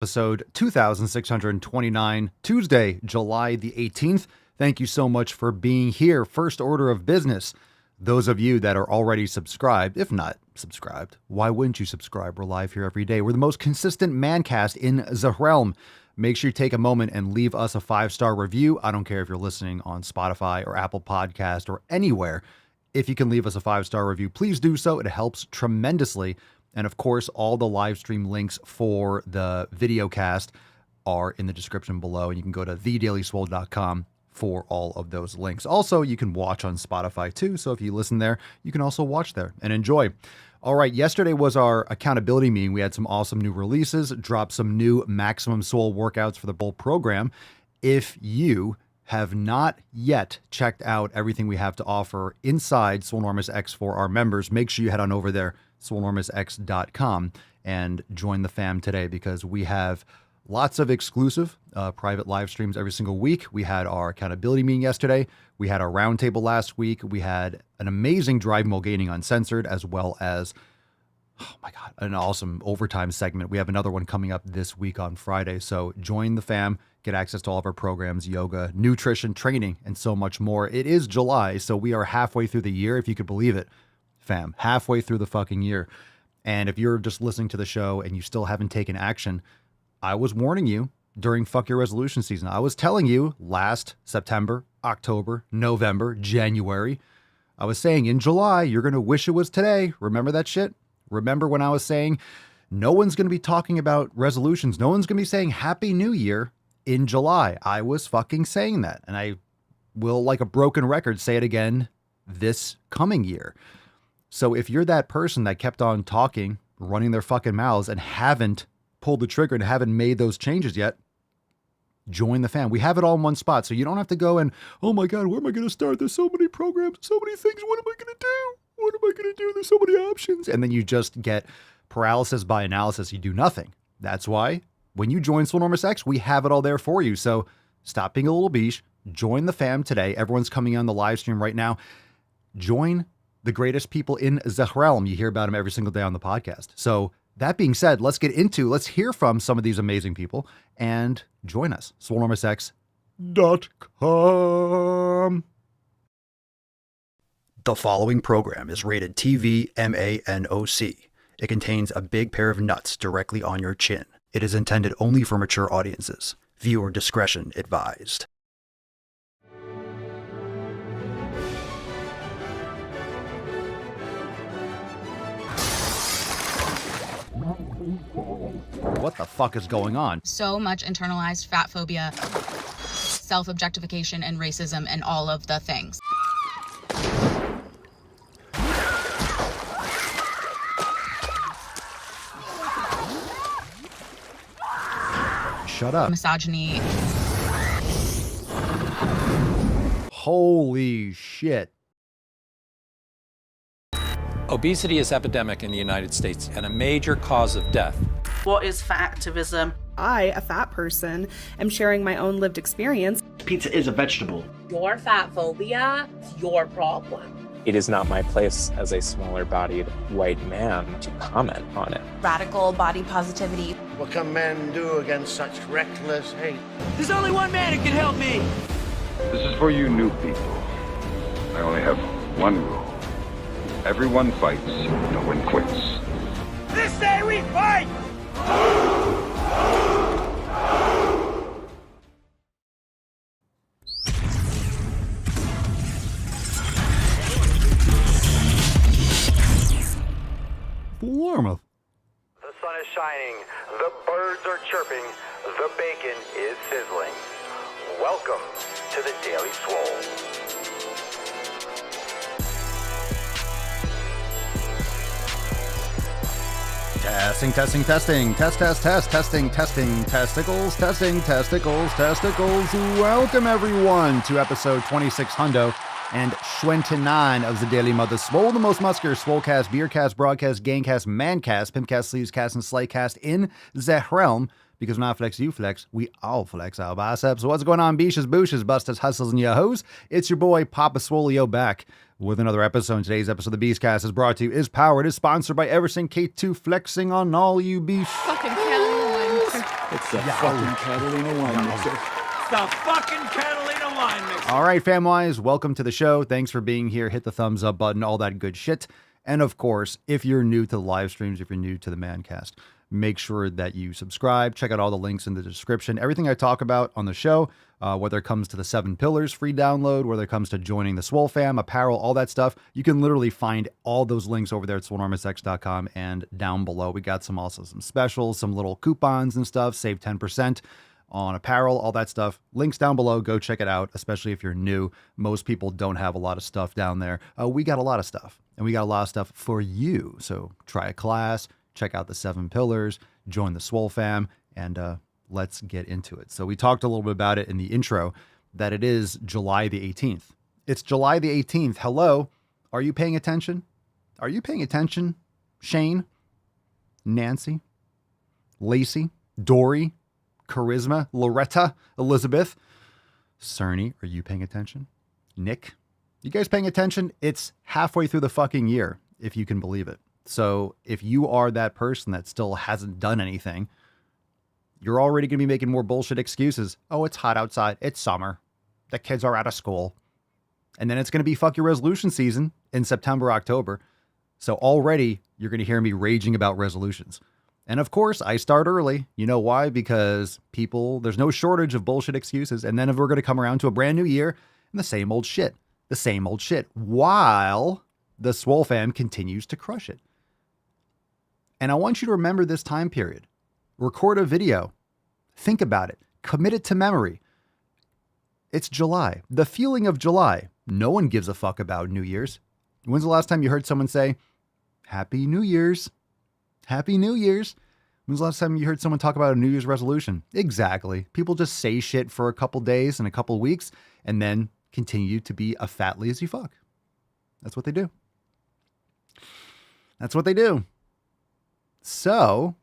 Episode 2629, Tuesday, July the 18th. Thank you so much for being here. First order of business. Those of you that are already subscribed, if not subscribed, why wouldn't you subscribe? We're live here every day. We're the most consistent mancast in the realm. Make sure you take a moment and leave us a 5-star review. I don't care if you're listening on Spotify or Apple Podcast or anywhere. If you can leave us a 5-star review, please do so. It helps tremendously. And of course, all the live stream links for the video cast are in the description below. And you can go to thedailyswole.com for all of those links. Also, you can watch on Spotify too. So if you listen there, you can also watch there and enjoy. All right, yesterday was our accountability meeting. We had some awesome new releases, dropped some new Maximum Swole workouts for the whole program. If you have not yet checked out everything we have to offer inside Swolenormous X for our members, make sure you head on over there, swolenormousx.com, and join the fam today, because we have lots of exclusive private live streams every single week. We had our accountability meeting yesterday. We had our roundtable last week. We had an amazing Driving While Gaining Uncensored, as well as, oh my God, an awesome overtime segment. We have another one coming up this week on Friday. So join the fam, get access to all of our programs, yoga, nutrition, training, and so much more. It is July, so we are halfway through the year, if you could believe it, fam, halfway through the fucking year. And if you're just listening to the show and you still haven't taken action, I was warning you during Fuck Your Resolution season. I was telling you last September, October, November, January. I was saying in July, you're going to wish it was today. Remember that shit? Remember when I was saying no one's going to be talking about resolutions? No one's going to be saying Happy New Year in July. I was fucking saying that. And I will, like a broken record, say it again this coming year. So if you're that person that kept on talking, running their fucking mouths, and haven't pulled the trigger and haven't made those changes yet, join the fam. We have it all in one spot. So you don't have to go and, oh my God, where am I going to start? There's so many programs, so many things. What am I going to do? What am I going to do? There's so many options. And then you just get paralysis by analysis. You do nothing. That's why when you join Swolenormous X, we have it all there for you. So stop being a little beesh. Join the fam today. Everyone's coming on the live stream right now. Join the greatest people in the realm. You hear about them every single day on the podcast. So that being said, let's hear from some of these amazing people and join us. Swolenormousx.com. The following program is rated TV MANOC. It contains a big pair of nuts directly on your chin. It is intended only for mature audiences. Viewer discretion advised. What the fuck is going on? So much internalized fat phobia, self-objectification, and racism, and all of the things. Shut up. Misogyny. Holy shit. Obesity is epidemic in the United States and a major cause of death. What is fat activism? I, a fat person, am sharing my own lived experience. Pizza is a vegetable. Your fat phobia is your problem. It is not my place as a smaller-bodied white man to comment on it. Radical body positivity. What can men do against such reckless hate? There's only one man who can help me. This is for you new people. I only have one rule. Everyone fights, no one quits. This day we fight! Warm. The sun is shining, the birds are chirping, the bacon is sizzling. Welcome to the Daily Swole. Testing. Testing, testicles. Welcome, everyone, to episode 2600 and 29 of the Daily Mother Swole, the most muscular swolecast, beercast, broadcast, gangcast, mancast, pimpcast, sleevescast, and slaycast in the realm. Because when I flex, you flex, we all flex our biceps. So what's going on, beaches, booshes, busters, hustles, and yahos? It's your boy, Papa Swolio, back with another episode. Today's episode of the Beastcast is brought to you, is powered, is sponsored by Everson K2, flexing on all you beef. Fucking Kelly. It's the fucking Catalina wine mixer. It's the fucking Catalina wine mixer. All right, fam-wise, welcome to the show. Thanks for being here. Hit the thumbs up button, all that good shit. And of course, if you're new to the live streams, if you're new to the Mancast, make sure that you subscribe. Check out all the links in the description. Everything I talk about on the show, whether it comes to the 7 Pillars free download, whether it comes to joining the Swole fam, apparel, all that stuff, you can literally find all those links over there at swolenormousx.com and down below. We got some specials, some little coupons and stuff. Save 10% on apparel, all that stuff. Links down below. Go check it out, especially if you're new. Most people don't have a lot of stuff down there. We got a lot of stuff, and we got a lot of stuff for you. So try a class, check out the 7 Pillars, join the Swole fam, and let's get into it. So we talked a little bit about it in the intro, that it is July the 18th. It's July the 18th. Hello. Are you paying attention? Are you paying attention? Shane, Nancy, Lacey, Dory, Charisma, Loretta, Elizabeth, Cerny, are you paying attention? Nick, you guys paying attention? It's halfway through the fucking year, if you can believe it. So if you are that person that still hasn't done anything, you're already going to be making more bullshit excuses. Oh, it's hot outside. It's summer. The kids are out of school. And then it's going to be fuck your resolution season in September, October. So already you're going to hear me raging about resolutions. And of course, I start early. You know why? Because there's no shortage of bullshit excuses. And then if we're going to come around to a brand new year and the same old shit, while the Swole fam continues to crush it. And I want you to remember this time period. Record a video. Think about it. Commit it to memory. It's July. The feeling of July. No one gives a fuck about New Year's. When's the last time you heard someone say, Happy New Year's? Happy New Year's. When's the last time you heard someone talk about a New Year's resolution? Exactly. People just say shit for a couple days and a couple weeks and then continue to be a fat, lazy fuck. That's what they do. That's what they do. So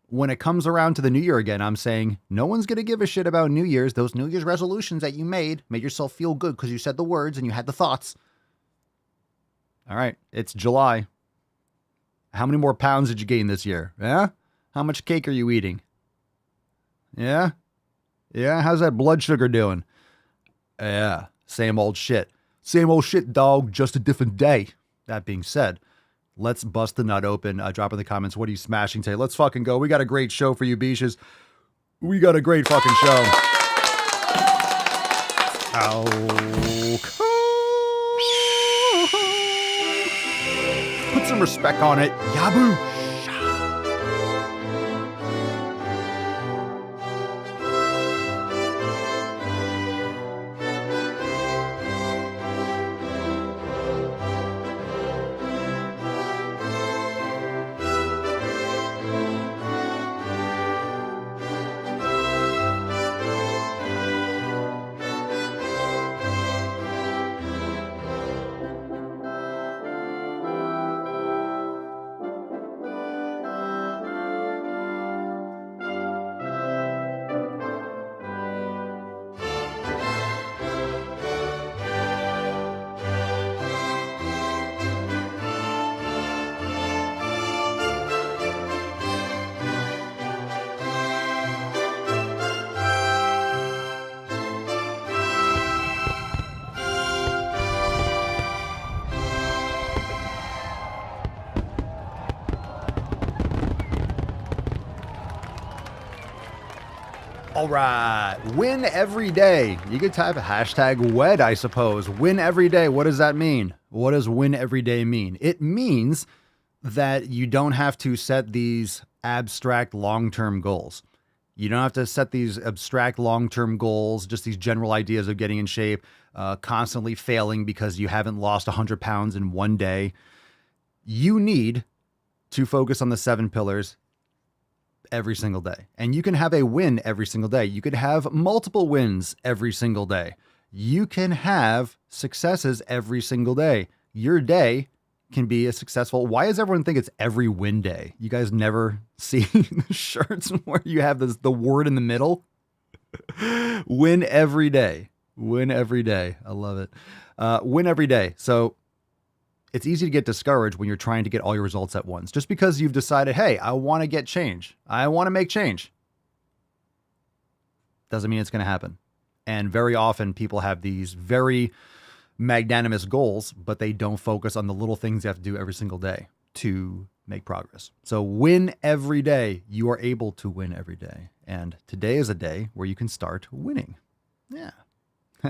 when it comes around to the new year again, I'm saying no one's going to give a shit about New Year's. Those New Year's resolutions that you made yourself feel good because you said the words and you had the thoughts. All right. It's July. How many more pounds did you gain this year? Yeah? How much cake are you eating? Yeah? Yeah? How's that blood sugar doing? Yeah. Same old shit. Same old shit, dog. Just a different day. That being said, let's bust the nut open. Drop in the comments. What are you smashing today? Let's fucking go. We got a great show for you, beaches. We got a great fucking show. Put some respect on it. Yabu. All right. Win every day. You could type a hashtag WED, I suppose. Win every day. What does that mean? What does win every day mean? It means that you don't have to set these abstract long-term goals. You don't have to set these abstract long-term goals, just these general ideas of getting in shape, constantly failing because you haven't lost 100 pounds in one day. You need to focus on the 7 pillars every single day. And you can have a win every single day. You could have multiple wins every single day. You can have successes every single day. Your day can be a successful. Why does everyone think it's every win day? You guys never see the shirts where you have the word in the middle? Win every day. Win every day. I love it. Win every day. So it's easy to get discouraged when you're trying to get all your results at once. Just because you've decided, hey, I want to get change. I want to make change. Doesn't mean it's going to happen. And very often people have these very magnanimous goals, but they don't focus on the little things you have to do every single day to make progress. So win every day. You are able to win every day. And today is a day where you can start winning. Yeah.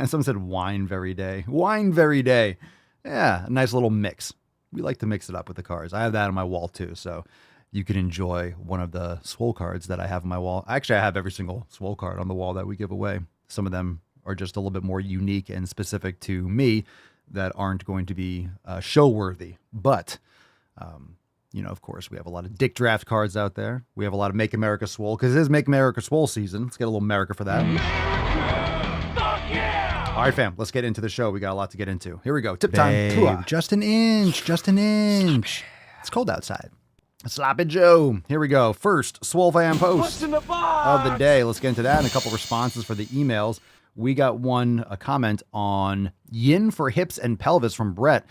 Someone said wine very day. Wine very day. Yeah, a nice little mix. We like to mix it up with the cards. I have that on my wall too, so you can enjoy one of the Swole cards that I have on my wall. Actually, I have every single Swole card on the wall that we give away. Some of them are just a little bit more unique and specific to me that aren't going to be show worthy. But, of course, we have a lot of Dick Draft cards out there. We have a lot of Make America Swole because it is Make America Swole season. Let's get a little America for that. All right, fam, let's get into the show. We got a lot to get into. Here we go. Tip time. Just an inch. It's cold outside. Sloppy Joe. Here we go. First, Swole fan post of the day. Let's get into that and a couple responses for the emails. We got a comment on yin for hips and pelvis from Brett.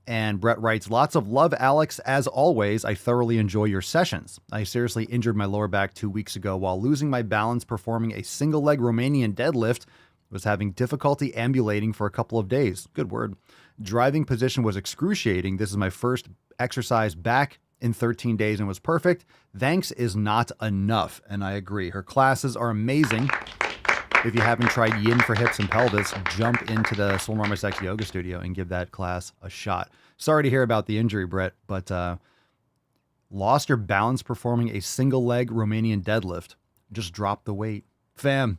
And Brett writes, lots of love, Alex. As always, I thoroughly enjoy your sessions. I seriously injured my lower back 2 weeks ago while losing my balance performing a single leg Romanian deadlift. Was having difficulty ambulating for a couple of days. Good word. Driving position was excruciating. This is my first exercise back in 13 days and was perfect. Thanks is not enough. And I agree. Her classes are amazing. If you haven't tried yin for hips and pelvis, jump into the Swole Normal Sex Yoga Studio and give that class a shot. Sorry to hear about the injury, Brett, but lost your balance performing a single leg Romanian deadlift. Just drop the weight. Fam.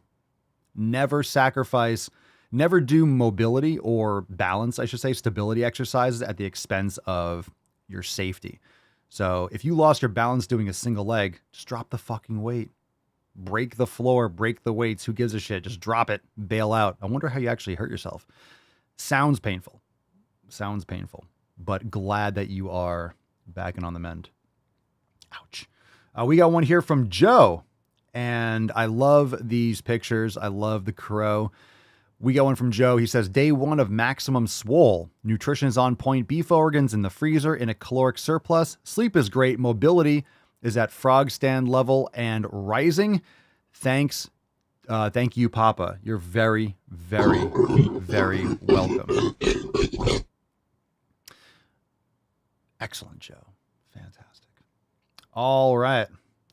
Never do mobility or balance, I should say, stability exercises at the expense of your safety. So if you lost your balance doing a single leg, just drop the fucking weight. Break the floor, break the weights. Who gives a shit? Just drop it, bail out. I wonder how you actually hurt yourself. Sounds painful, but glad that you are back and on the mend. Ouch. We got one here from Joe. And I love these pictures. I love the crow. We got one from Joe. He says, day one of maximum swole. Nutrition is on point. Beef organs in the freezer in a caloric surplus. Sleep is great. Mobility is at frog stand level and rising. Thanks. Thank you, Papa. You're very, very, very welcome. Excellent, Joe. Fantastic. All right.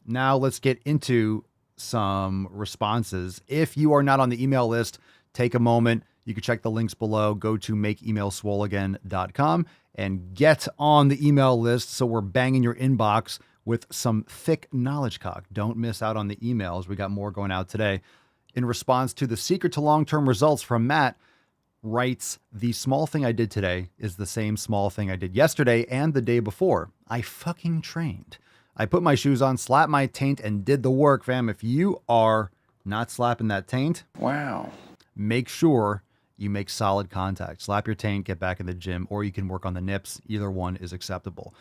Now let's get into some responses. If you are not on the email list, take a moment. You can check the links below. Go to makeemailswoleagain.com and get on the email list so we're banging your inbox with some thick knowledge cock. Don't miss out on the emails. We got more going out today. In response to the secret to long-term results from Matt, writes, the small thing I did today is the same small thing I did yesterday and the day before. I fucking trained. I put my shoes on, slapped my taint, and did the work, fam. If you are not slapping that taint, wow, make sure you make solid contact. Slap your taint, get back in the gym, or you can work on the nips. Either one is acceptable.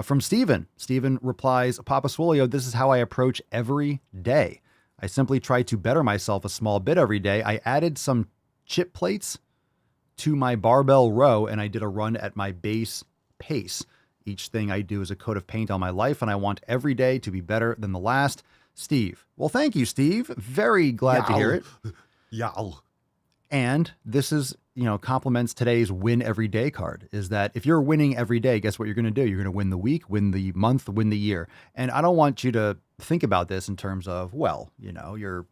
From Steven. Steven replies, Papa Swolio, this is how I approach every day. I simply try to better myself a small bit every day. I added some chip plates to my barbell row, and I did a run at my base pace. Each thing I do is a coat of paint on my life, and I want every day to be better than the last. Steve. Well, thank you, Steve. Very glad to hear it. Yow. And this is, compliments today's win every day card, is that if you're winning every day, guess what you're going to do? You're going to win the week, win the month, win the year. And I don't want you to think about this in terms of, you're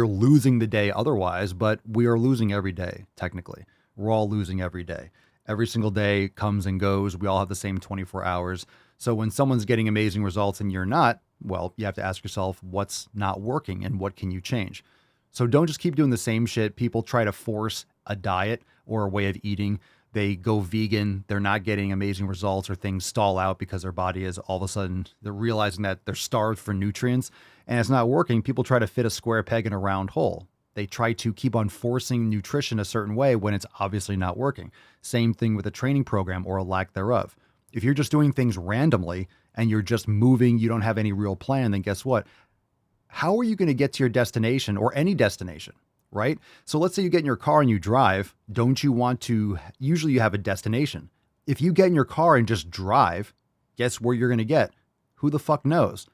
losing the day otherwise, but we are losing every day, technically. We're all losing every day. Every single day comes and goes. We all have the same 24 hours. So when someone's getting amazing results and you're not, well, you have to ask yourself what's not working and what can you change? So don't just keep doing the same shit. People try to force a diet or a way of eating. They go vegan. They're not getting amazing results, or things stall out because their body is all of a sudden, they're realizing that they're starved for nutrients and it's not working. People try to fit a square peg in a round hole. They try to keep on forcing nutrition a certain way when it's obviously not working. Same thing with a training program or a lack thereof. If you're just doing things randomly and you're just moving, you don't have any real plan, then guess what? How are you going to get to your destination or any destination, right? So let's say you get in your car and you drive. Don't you want to, usually you have a destination. If you get in your car and just drive, guess where you're going to get? Who the fuck knows?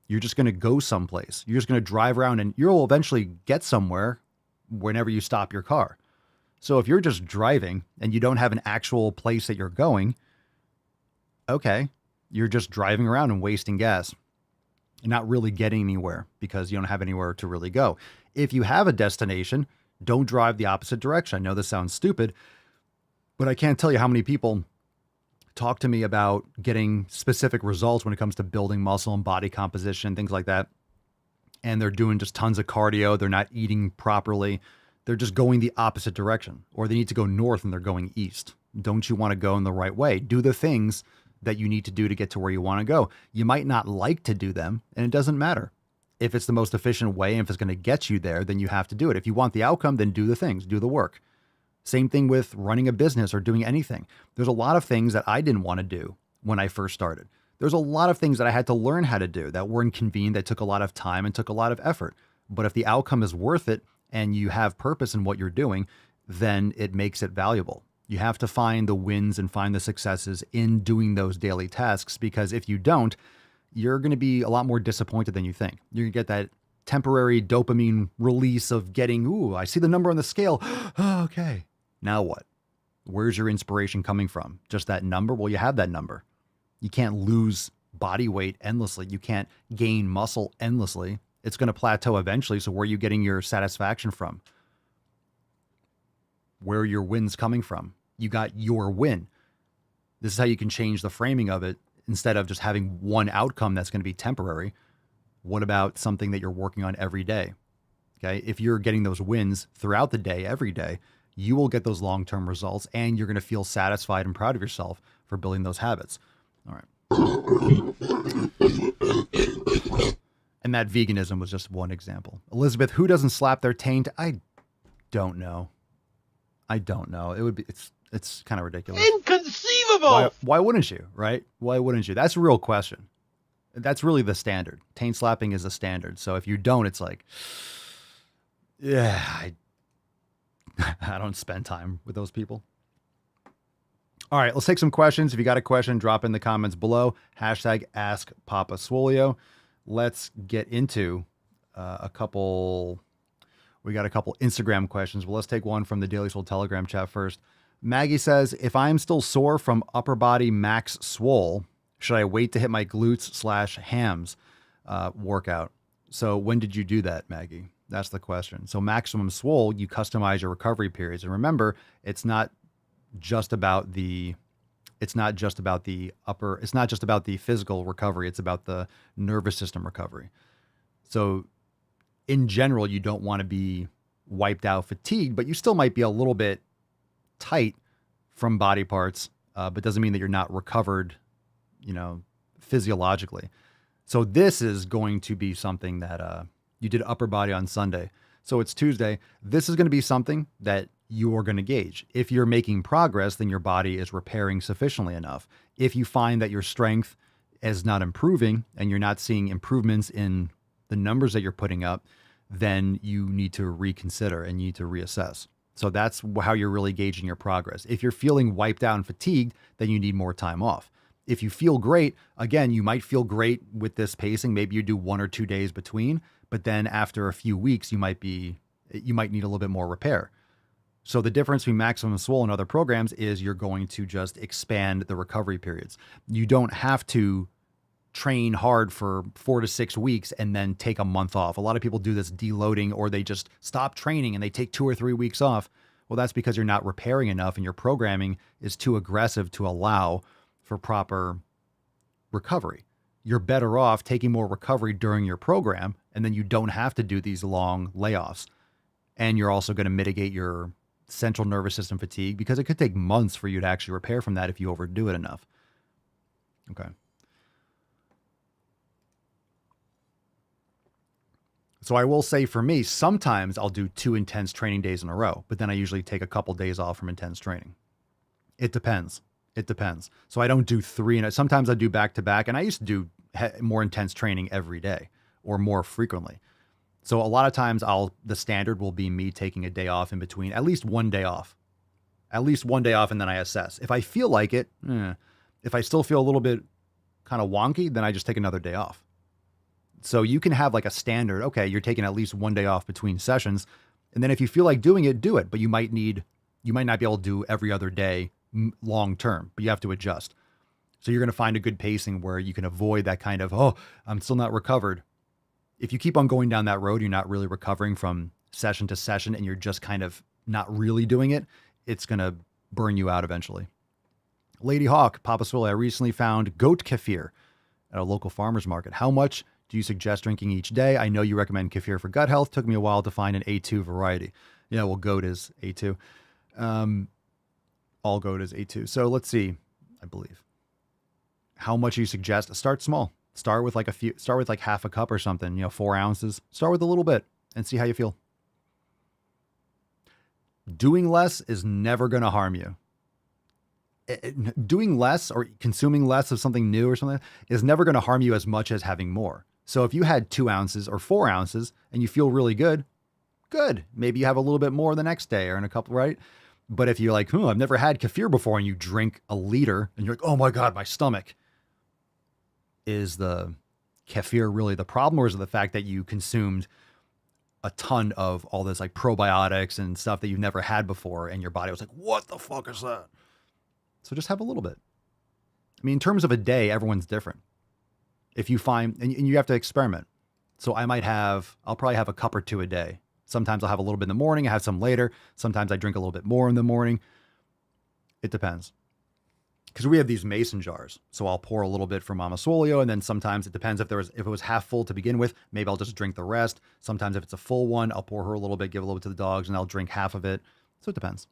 You're just going to go someplace. You're just going to drive around and you'll eventually get somewhere whenever you stop your car. So if you're just driving and you don't have an actual place that you're going, okay, you're just driving around and wasting gas. You're not really getting anywhere because you don't have anywhere to really go. If you have a destination, don't drive the opposite direction. I know this sounds stupid, but I can't tell you how many people talk to me about getting specific results when it comes to building muscle and body composition, things like that. And they're doing just tons of cardio. They're not eating properly. They're just going the opposite direction, or they need to go north and they're going east. Don't you want to go in the right way? Do the things that you need to do to get to where you want to go. You might not like to do them, and it doesn't matter. If it's the most efficient way and if it's going to get you there, then you have to do it. If you want the outcome, then do the things, do the work. Same thing with running a business or doing anything. There's a lot of things that I didn't want to do when I first started. There's a lot of things that I had to learn how to do that were inconvenient, that took a lot of time and took a lot of effort. But if the outcome is worth it and you have purpose in what you're doing, then it makes it valuable. You have to find the wins and find the successes in doing those daily tasks, because if you don't, you're going to be a lot more disappointed than you think. You're going to get that temporary dopamine release of getting, ooh, I see the number on the scale. Oh, okay. Now what? Where's your inspiration coming from? Just that number? Well, you have that number. You can't lose body weight endlessly. You can't gain muscle endlessly. It's going to plateau eventually. So where are you getting your satisfaction from? Where are your wins coming from? You got your win. This is how you can change the framing of it. Instead of just having one outcome that's going to be temporary, what about something that you're working on every day? Okay. If you're getting those wins throughout the day, every day, you will get those long-term results and you're going to feel satisfied and proud of yourself for building those habits. All right. And that veganism was just one example. Elizabeth, who doesn't slap their taint? I don't know. It would be, it's kind of ridiculous. Inconceivable! Why wouldn't you, right? Why wouldn't you? That's a real question. That's really the standard. Taint slapping is the standard. So if you don't, it's like, yeah, I don't spend time with those people. All right, let's take some questions. If you got a question, drop in the comments below. Hashtag Ask Papa Swolio. Let's get into a couple. We got a couple Instagram questions. Well, let's take one from the Daily Swole Telegram chat first. Maggie says, if I'm still sore from upper body max swole, should I wait to hit my glutes/hams workout? So when did you do that, Maggie? That's the question. So maximum swole, you customize your recovery periods. And remember, it's not just about the physical recovery. It's about the nervous system recovery. So in general, you don't want to be wiped out, fatigued, but you still might be a little bit tight from body parts, but doesn't mean that you're not recovered, physiologically. So this is going to be something that you did upper body on Sunday. So it's Tuesday. This is going to be something that you are going to gauge. If you're making progress, then your body is repairing sufficiently enough. If you find that your strength is not improving and you're not seeing improvements in the numbers that you're putting up, then you need to reconsider and you need to reassess. So that's how you're really gauging your progress. If you're feeling wiped out and fatigued, then you need more time off. If you feel great, again, you might feel great with this pacing. Maybe you do 1 or 2 days between, but then after a few weeks, you might need a little bit more repair. So the difference between Maximum Swole and other programs is you're going to just expand the recovery periods. You don't have to train hard for 4 to 6 weeks and then take a month off. A lot of people do this deloading, or they just stop training and they take 2 or 3 weeks off. Well, that's because you're not repairing enough and your programming is too aggressive to allow for proper recovery. You're better off taking more recovery during your program, and then you don't have to do these long layoffs. And you're also going to mitigate your central nervous system fatigue, because it could take months for you to actually repair from that if you overdo it enough. Okay. So I will say, for me, sometimes I'll do 2 intense training days in a row, but then I usually take a couple days off from intense training. It depends. So I don't do 3, and sometimes I do back to back, and I used to do more intense training every day or more frequently. So a lot of times the standard will be me taking a day off in between, at least 1 day off, and then I assess. If I feel like it, if I still feel a little bit kind of wonky, then I just take another day off. So you can have like a standard, okay, you're taking at least one day off between sessions. And then if you feel like doing it, do it. But you might not be able to do every other day long term, but you have to adjust. So you're going to find a good pacing where you can avoid that kind of, oh, I'm still not recovered. If you keep on going down that road, you're not really recovering from session to session and you're just kind of not really doing it, it's going to burn you out eventually. Lady Hawk, Papa Swole, I recently found goat kefir at a local farmer's market. How much do you suggest drinking each day? I know you recommend kefir for gut health. Took me a while to find an A2 variety. Yeah, well, goat is A2. All goat is A2. So let's see, I believe. How much you suggest? Start small. Start with like half a cup or something, 4 ounces. Start with a little bit and see how you feel. Doing less is never going to harm you. Doing less or consuming less of something new or something is never going to harm you as much as having more. So if you had 2 ounces or 4 ounces and you feel really good. Maybe you have a little bit more the next day or in a couple, right? But if you're like, I've never had kefir before, and you drink a liter and you're like, oh my God, my stomach. Is the kefir really the problem, or is it the fact that you consumed a ton of all this like probiotics and stuff that you've never had before and your body was like, what the fuck is that? So just have a little bit. I mean, in terms of a day, everyone's different. If you find, and you have to experiment. So I'll probably have a cup or 2 a day. Sometimes I'll have a little bit in the morning. I have some later. Sometimes I drink a little bit more in the morning. It depends. Because we have these mason jars. So I'll pour a little bit for Mama Swolio, and then sometimes it depends if it was half full to begin with, maybe I'll just drink the rest. Sometimes if it's a full one, I'll pour her a little bit, give a little bit to the dogs, and I'll drink half of it. So it depends.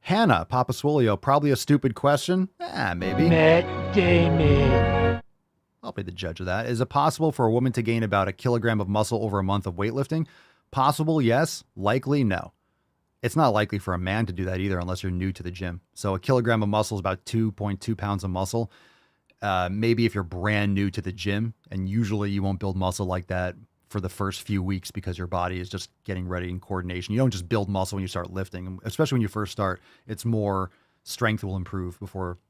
Hannah, Papa Swolio, probably a stupid question. Maybe. Matt Damon. I'll be the judge of that. Is it possible for a woman to gain about 1 kilogram of muscle over a month of weightlifting? Possible, yes. Likely, no. It's not likely for a man to do that either unless you're new to the gym. So 1 kilogram of muscle is about 2.2 pounds of muscle. Maybe if you're brand new to the gym, and usually you won't build muscle like that for the first few weeks because your body is just getting ready in coordination. You don't just build muscle when you start lifting, especially when you first start. It's more strength will improve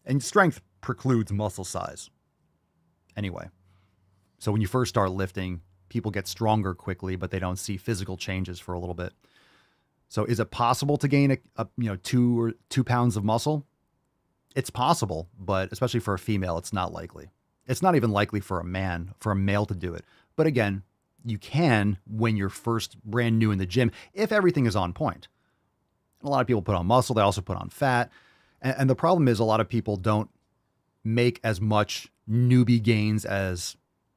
and strength precludes muscle size. Anyway, so when you first start lifting, people get stronger quickly, but they don't see physical changes for a little bit. So is it possible to gain 2 pounds of muscle? It's possible, but especially for a female, it's not likely. It's not even likely for a male to do it. But again, you can when you're first brand new in the gym, if everything is on point. A lot of people put on muscle. They also put on fat. And the problem is a lot of people don't make as much newbie gains as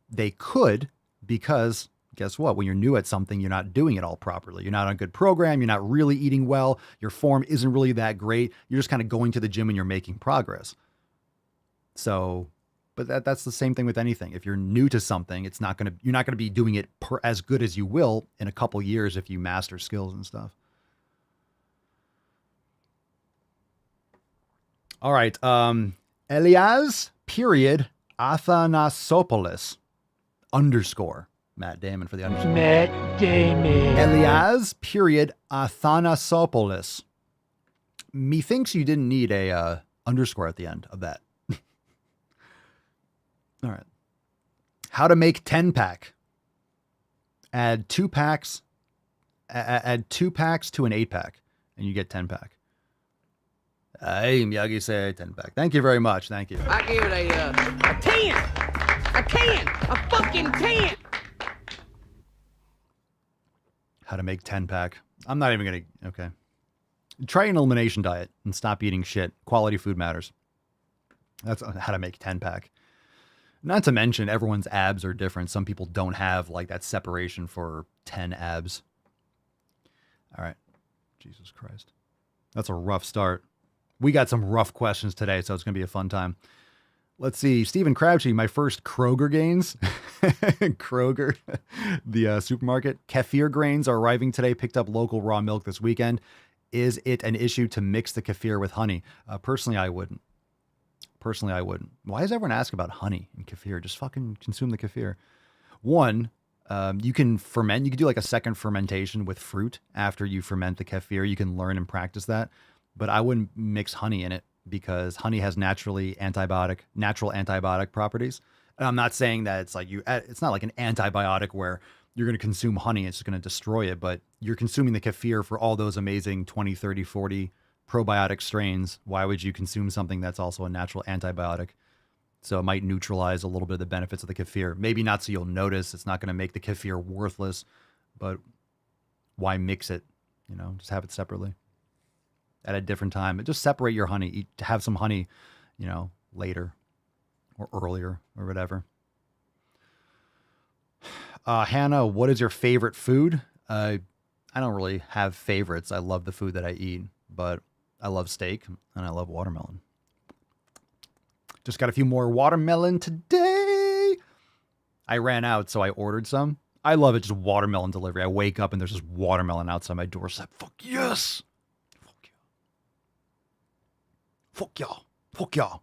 they could because guess what? When you're new at something, you're not doing it all properly. You're not on a good program. You're not really eating well. Your form isn't really that great. You're just kind of going to the gym and you're making progress. So, but that's the same thing with anything. If you're new to something, you're not going to be doing it as good as you will in a couple years if you master skills and stuff. All right. Elias period Athanasopoulos _ Matt Damon for the underscore. Matt Damon. Elias period Athanasopoulos. Methinks you didn't need a underscore at the end of that. All right. How to make 10-pack. Add 2 packs. Add 2 packs to an 8-pack, and you get 10-pack. Hey, Miyagi say 10-pack. Thank you very much. Thank you. I give it a 10. A 10. A fucking 10. How to make 10-pack. I'm not even going to... Okay. Try an elimination diet and stop eating shit. Quality food matters. That's how to make 10-pack. Not to mention, everyone's abs are different. Some people don't have like that separation for 10 abs. All right. Jesus Christ. That's a rough start. We got some rough questions today, so it's going to be a fun time. Let's see. Stephen Crabtree, my first Kroger gains. Kroger, the supermarket. Kefir grains are arriving today. Picked up local raw milk this weekend. Is it an issue to mix the kefir with honey? Personally, I wouldn't. Why does everyone ask about honey and kefir? Just fucking consume the kefir. One, you can ferment. You can do like a second fermentation with fruit after you ferment the kefir. You can learn and practice that. But I wouldn't mix honey in it because honey has natural antibiotic properties. And I'm not saying that it's like it's not like an antibiotic where you're going to consume honey, it's just going to destroy it, but you're consuming the kefir for all those amazing 20, 30, 40 probiotic strains. Why would you consume something that's also a natural antibiotic? So it might neutralize a little bit of the benefits of the kefir. Maybe not so you'll notice. It's not going to make the kefir worthless, but why mix it? You know, just have it separately at a different time. Just separate your honey. Have some honey, you know, later or earlier or whatever. Hannah, what is your favorite food? I don't really have favorites. I love the food that I eat, but I love steak and I love watermelon. Just got a few more watermelon today. I ran out, so I ordered some. I love it, just watermelon delivery. I wake up and there's just watermelon outside my doorstep. Fuck yes. Fuck yeah. Fuck y'all. Fuck y'all.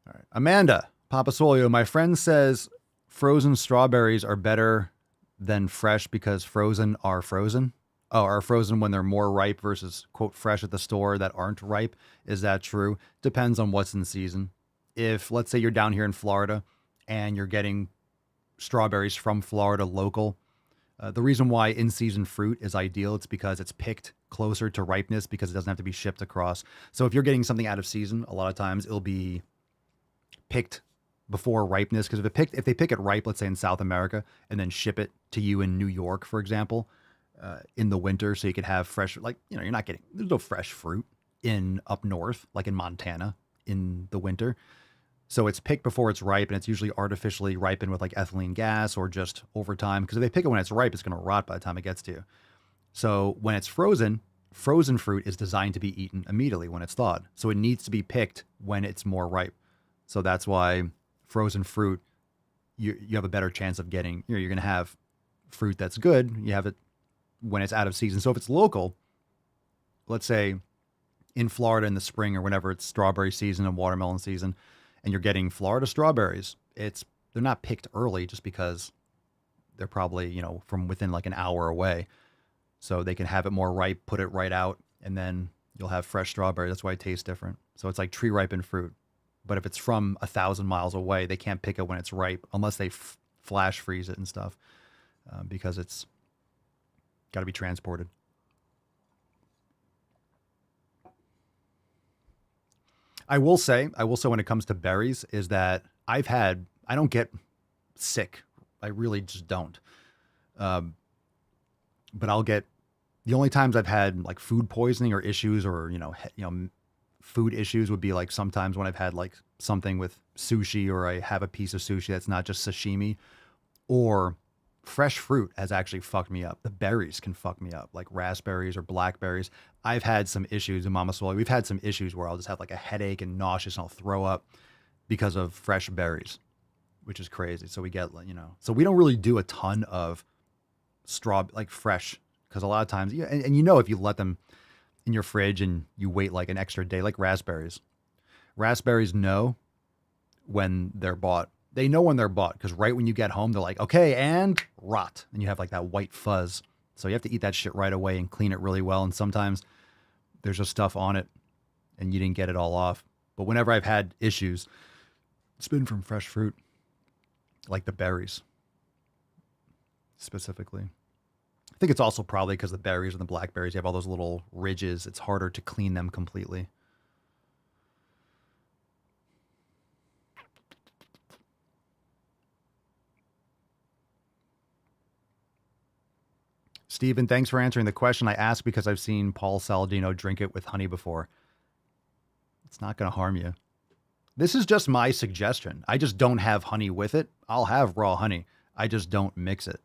All right. Amanda, Papa Solio, my friend says frozen strawberries are better than fresh because frozen are frozen. Oh, are frozen when they're more ripe versus, quote, fresh at the store that aren't ripe. Is that true? Depends on what's in season. If, let's say you're down here in Florida and you're getting strawberries from Florida local, the reason why in-season fruit is ideal, it's because it's picked closer to ripeness because it doesn't have to be shipped across. So if you're getting something out of season, a lot of times it'll be picked before ripeness, because if they pick it ripe, let's say in South America, and then ship it to you in New York, for example, in the winter, so you could have fresh, like, you know, there's no fresh fruit in up north, like in Montana in the winter. So it's picked before it's ripe, and it's usually artificially ripened with like ethylene gas or just over time, because if they pick it when it's ripe, it's going to rot by the time it gets to you. So when it's frozen fruit is designed to be eaten immediately when it's thawed. So it needs to be picked when it's more ripe. So that's why frozen fruit, you have a better chance of getting, you're going to have fruit that's good. You have it when it's out of season. So if it's local, let's say in Florida in the spring or whenever it's strawberry season and watermelon season, and you're getting Florida strawberries, they're not picked early just because they're probably, you know, from within like an hour away. So they can have it more ripe, put it right out, and then you'll have fresh strawberry. That's why it tastes different. So it's like tree ripened fruit. But if it's from 1,000 miles away, they can't pick it when it's ripe unless they flash freeze it and stuff, because it's got to be transported. I will say when it comes to berries is that I don't get sick. I really just don't. But the only times I've had like food poisoning or issues or, food issues would be like sometimes when I've had like something with sushi, or I have a piece of sushi that's not just sashimi, or fresh fruit has actually fucked me up. The berries can fuck me up, like raspberries or blackberries. I've had some issues in Mama Swole. We've had some issues where I'll just have like a headache and nauseous and I'll throw up because of fresh berries, which is crazy. So we get, so we don't really do a ton of like fresh, because a lot of times, and if you let them in your fridge and you wait like an extra day, like raspberries know when they're bought. They know when they're bought, because right when you get home, they're like, okay, and rot. And you have like that white fuzz. So you have to eat that shit right away and clean it really well. And sometimes there's just stuff on it and you didn't get it all off. But whenever I've had issues, it's been from fresh fruit, like the berries specifically. I think it's also probably because the berries and the blackberries, you have all those little ridges. It's harder to clean them completely. Stephen, thanks for answering the question. I asked because I've seen Paul Saladino drink it with honey before. It's not going to harm you. This is just my suggestion. I just don't have honey with it. I'll have raw honey. I just don't mix it.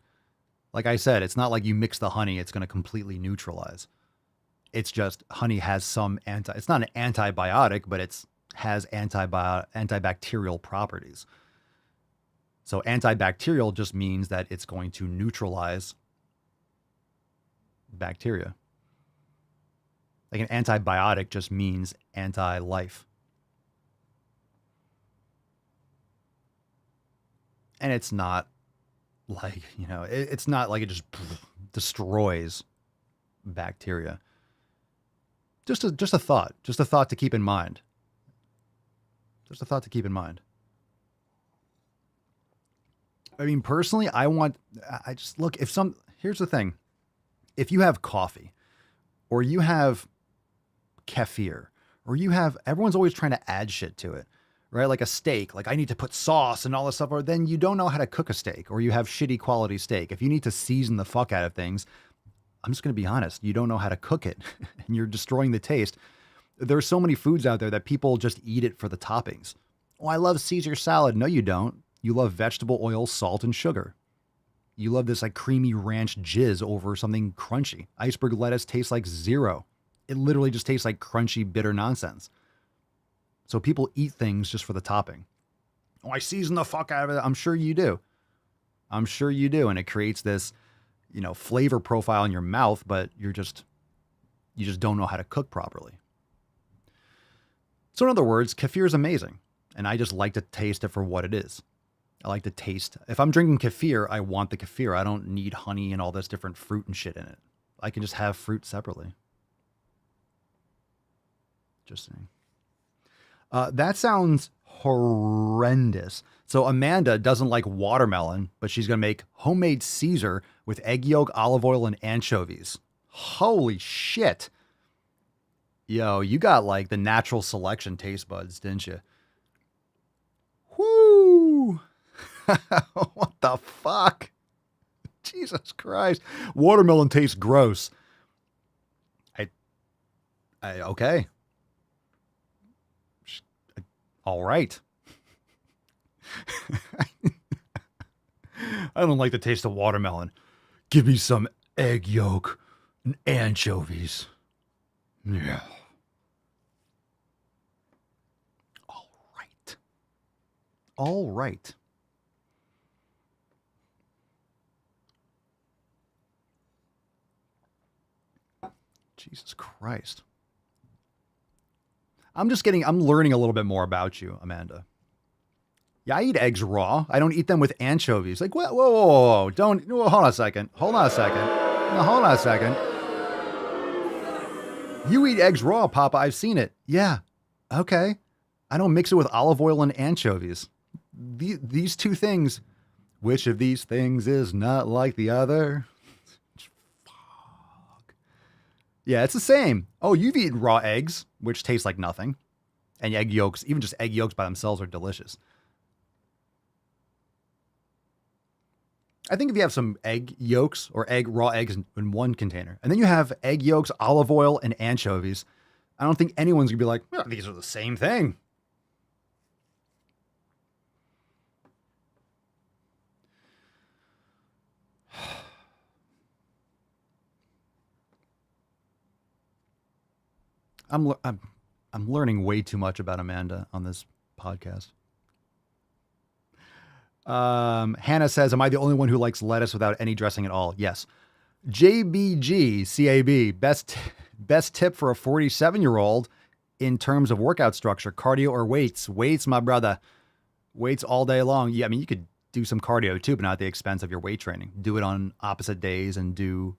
Like I said, it's not like you mix the honey, it's going to completely neutralize. It's just honey has some it's not an antibiotic, but it has antibacterial properties. So antibacterial just means that it's going to neutralize bacteria. Like an antibiotic just means anti-life. And it's not like, it's not like it just destroys bacteria. Just a thought to keep in mind. Just a thought to keep in mind. I mean, personally, I just look, here's the thing. If you have coffee or you have kefir or everyone's always trying to add shit to it, right? Like a steak, like I need to put sauce and all this stuff, or then you don't know how to cook a steak or you have shitty quality steak. If you need to season the fuck out of things, I'm just going to be honest, you don't know how to cook it and you're destroying the taste. There's so many foods out there that people just eat it for the toppings. Oh, I love Caesar salad. No, you don't. You love vegetable oil, salt, and sugar. You love this like creamy ranch jizz over something crunchy. Iceberg lettuce tastes like zero. It literally just tastes like crunchy, bitter nonsense. So people eat things just for the topping. Oh, I season the fuck out of it. I'm sure you do. I'm sure you do. And it creates this, flavor profile in your mouth, but you just don't know how to cook properly. So in other words, kefir is amazing. And I just like to taste it for what it is. I like to taste. If I'm drinking kefir, I want the kefir. I don't need honey and all this different fruit and shit in it. I can just have fruit separately. Just saying. That sounds horrendous. So Amanda doesn't like watermelon, but she's going to make homemade Caesar with egg yolk, olive oil, and anchovies. Holy shit. Yo, you got like the natural selection taste buds, didn't you? Woo! What the fuck? Jesus Christ. Watermelon tastes gross. Okay. All right. I don't like the taste of watermelon. Give me some egg yolk and anchovies. Yeah. All right. Jesus Christ. I'm learning a little bit more about you, Amanda. Yeah, I eat eggs raw. I don't eat them with anchovies. Like, whoa, whoa, whoa, whoa. Hold on a second. No, hold on a second. You eat eggs raw, Papa. I've seen it. Yeah. Okay. I don't mix it with olive oil and anchovies. These two things, which of these things is not like the other? Fuck. Yeah, it's the same. Oh, you've eaten raw eggs, which taste like nothing. And egg yolks, even just egg yolks by themselves are delicious. I think if you have some egg yolks or raw eggs in one container, and then you have egg yolks, olive oil, and anchovies, I don't think anyone's gonna be like, oh, these are the same thing. I'm learning way too much about Amanda on this podcast. Hannah says, am I the only one who likes lettuce without any dressing at all? Yes. JBG CAB, best tip for a 47-year-old in terms of workout structure, cardio or weights. Weights, my brother. Weights all day long. Yeah, I mean, you could do some cardio too, but not at the expense of your weight training. Do it on opposite days and you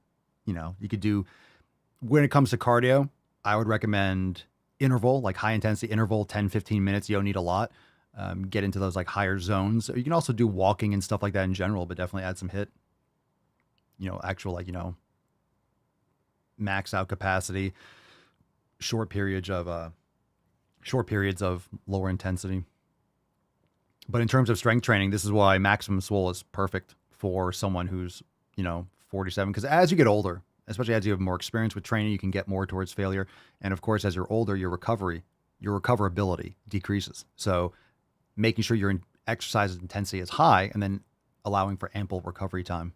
could do, when it comes to cardio, I would recommend interval, like high intensity interval, 10, 15 minutes. You don't need a lot. Get into those like higher zones. You can also do walking and stuff like that in general, but definitely add some HIIT, actual max out capacity, short periods of lower intensity. But in terms of strength training, this is why Maximum Swole is perfect for someone who's, 47. Because as you get older, especially as you have more experience with training, you can get more towards failure. And of course, as you're older, your recoverability decreases. So making sure your exercise intensity is high and then allowing for ample recovery time.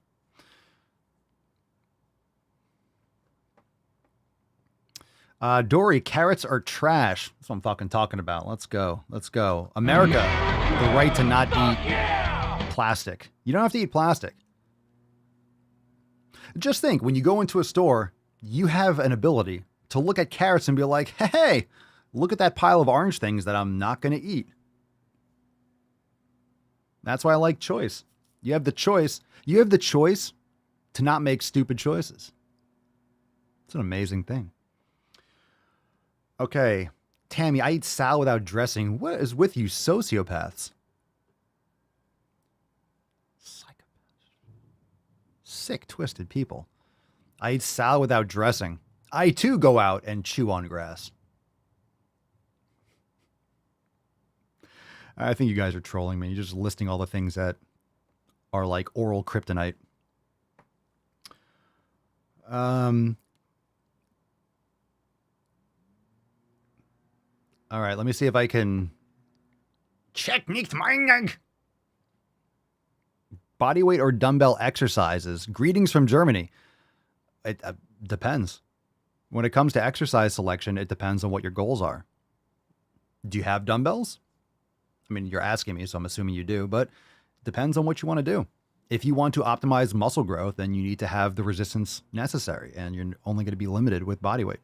Dory, carrots are trash. That's what I'm fucking talking about. Let's go. America, the right to not eat plastic. You don't have to eat plastic. Just think, when you go into a store, you have an ability to look at carrots and be like, hey, look at that pile of orange things that I'm not going to eat. That's why I like choice. You have the choice. You have the choice to not make stupid choices. It's an amazing thing. Okay. Tammy, I eat salad without dressing. What is with you sociopaths? sick, twisted people. I eat salad without dressing. I too go out and chew on grass. I think you guys are trolling me. You're just listing all the things that are like oral kryptonite. All right, let me see if I can check nicht meinen. Body weight or dumbbell exercises. Greetings from Germany. It depends. When it comes to exercise selection, it depends on what your goals are. Do you have dumbbells? I mean, you're asking me, so I'm assuming you do, but it depends on what you want to do. If you want to optimize muscle growth, then you need to have the resistance necessary, and you're only going to be limited with body weight.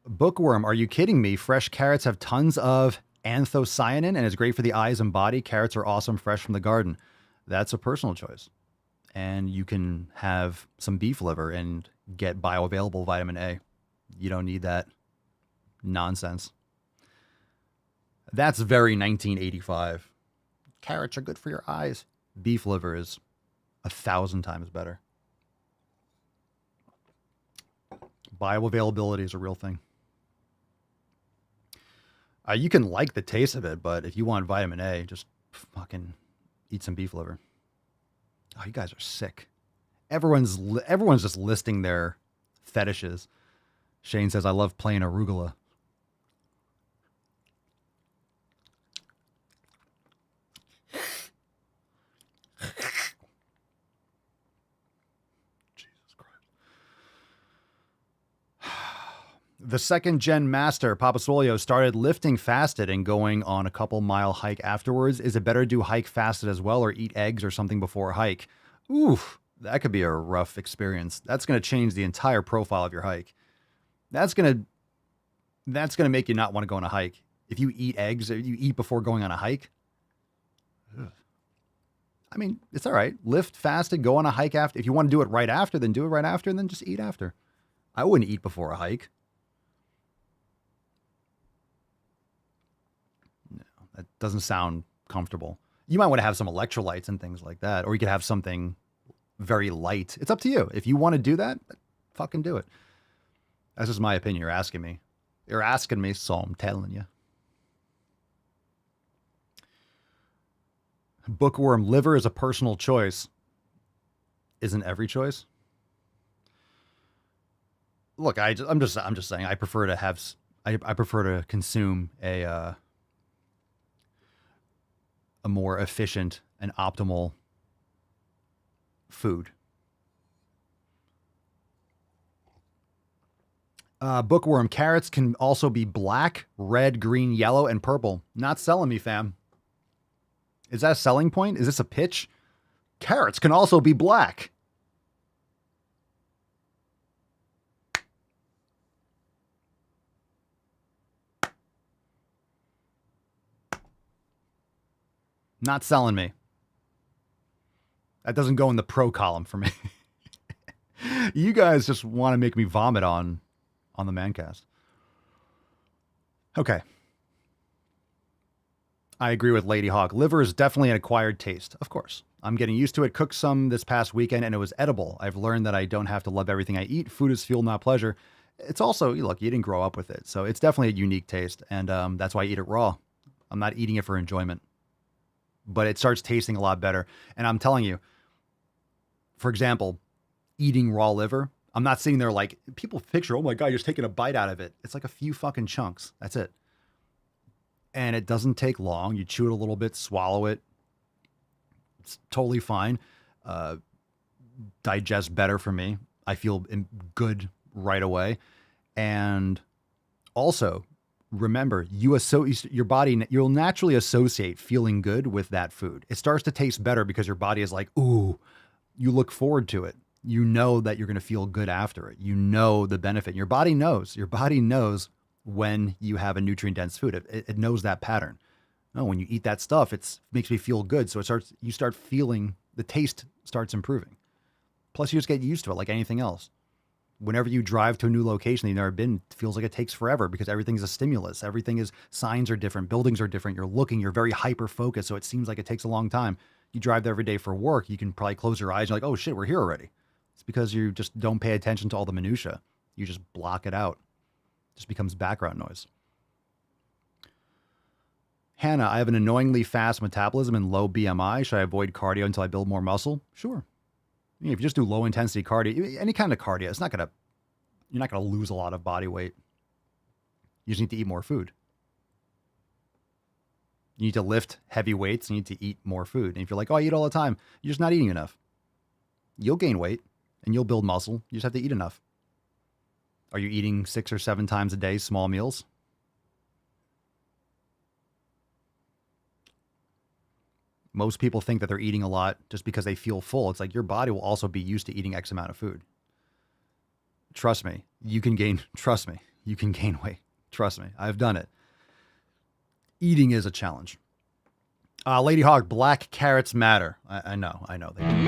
Bookworm, are you kidding me? Fresh carrots have tons of anthocyanin and is great for the eyes and body. Carrots are awesome fresh from the garden. That's a personal choice. And you can have some beef liver and get bioavailable vitamin A. You don't need that nonsense. That's very 1985. Carrots are good for your eyes. Beef liver is 1,000 times better. Bioavailability is a real thing. You can like the taste of it, but if you want vitamin A, just fucking eat some beef liver. Oh, you guys are sick. Everyone's just listing their fetishes. Shane says, I love plain arugula. The second gen master, Papa Swolio, started lifting fasted and going on a couple mile hike afterwards. Is it better to do hike fasted as well or eat eggs or something before a hike? Oof, that could be a rough experience. That's going to change the entire profile of your hike. That's going to make you not want to go on a hike. If you eat eggs, if you eat before going on a hike, ugh. I mean, it's all right. Lift fasted, go on a hike after. If you want to do it right after, then do it right after and then just eat after. I wouldn't eat before a hike. That doesn't sound comfortable. You might want to have some electrolytes and things like that, or you could have something very light. It's up to you. If you want to do that, fucking do it. That's just my opinion. You're asking me. You're asking me, so I'm telling you. Bookworm, liver is a personal choice. Isn't every choice? Look, I'm just saying. I prefer to have. I prefer to consume a more efficient and optimal food. Bookworm, carrots can also be black, red, green, yellow, and purple. Not selling me, fam. Is that a selling point? Is this a pitch? Carrots can also be black. Not selling me. That doesn't go in the pro column for me. You guys just want to make me vomit on the Mancast. Okay. I agree with Lady Hawk. Liver is definitely an acquired taste. Of course. I'm getting used to it. Cooked some this past weekend and it was edible. I've learned that I don't have to love everything I eat. Food is fuel, not pleasure. It's also, look, you didn't grow up with it. So it's definitely a unique taste. And that's why I eat it raw. I'm not eating it for enjoyment. But it starts tasting a lot better. And I'm telling you, for example, eating raw liver, I'm not sitting there like, people picture, oh my God, you're just taking a bite out of it. It's like a few fucking chunks. That's it. And it doesn't take long. You chew it a little bit, swallow it. It's totally fine. Digest better for me. I feel good right away. And also, remember, your body, you'll naturally associate feeling good with that food. It starts to taste better because your body is like, ooh, you look forward to it. You know that you're going to feel good after it. You know the benefit. Your body knows. Your body knows when you have a nutrient-dense food. It knows that pattern. No, when you eat that stuff, it makes me feel good. So you start feeling, the taste starts improving. Plus, you just get used to it like anything else. Whenever you drive to a new location that you've never been, it feels like it takes forever because everything's a stimulus. Signs are different, buildings are different. You're very hyper focused. So it seems like it takes a long time. You drive there every day for work. You can probably close your eyes. You're like, oh shit, we're here already. It's because you just don't pay attention to all the minutia. You just block it out. It just becomes background noise. Hannah, I have an annoyingly fast metabolism and low BMI. Should I avoid cardio until I build more muscle? Sure. If you just do low intensity cardio, any kind of cardio, you're not gonna lose a lot of body weight. You just need to eat more food. You need to lift heavy weights. You need to eat more food. And if you're like, oh, I eat all the time, you're just not eating enough. You'll gain weight and you'll build muscle. You just have to eat enough. Are you eating 6 or 7 times a day, small meals? Most people think that they're eating a lot just because they feel full. It's like your body will also be used to eating X amount of food. Trust me, you can gain weight. Trust me, I've done it. Eating is a challenge. Lady Hawk, black carrots matter. I know they do.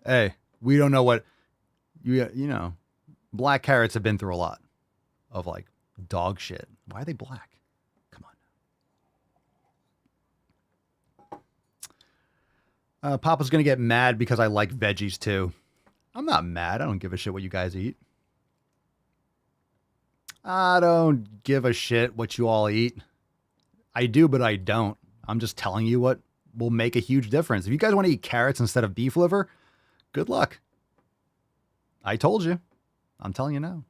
Hey, we don't know what, you know, black carrots have been through a lot of like dog shit. Why are they black? Papa's going to get mad because I like veggies too. I'm not mad. I don't give a shit what you guys eat. I don't give a shit what you all eat. I do, but I don't. I'm just telling you what will make a huge difference. If you guys want to eat carrots instead of beef liver, good luck. I told you. I'm telling you now.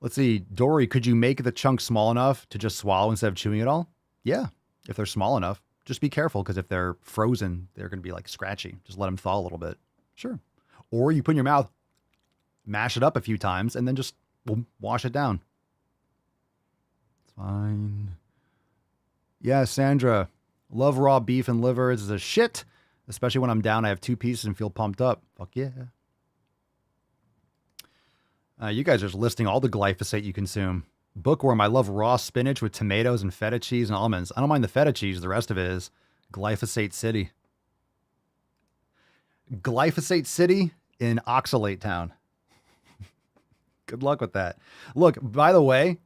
Let's see. Dory, could you make the chunks small enough to just swallow instead of chewing it all? Yeah, if they're small enough. Just be careful because if they're frozen, they're going to be like scratchy. Just let them thaw a little bit. Sure. Or you put in your mouth, mash it up a few times, and then just wash it down. It's fine. Yeah, Sandra. Love raw beef and liver. It's a shit. Especially when I'm down, I have 2 pieces and feel pumped up. Fuck yeah. You guys are just listing all the glyphosate you consume. Bookworm, I love raw spinach with tomatoes and feta cheese and almonds. I don't mind the feta cheese. The rest of it is glyphosate city. Glyphosate city in oxalate town. Good luck with that. Look, by the way,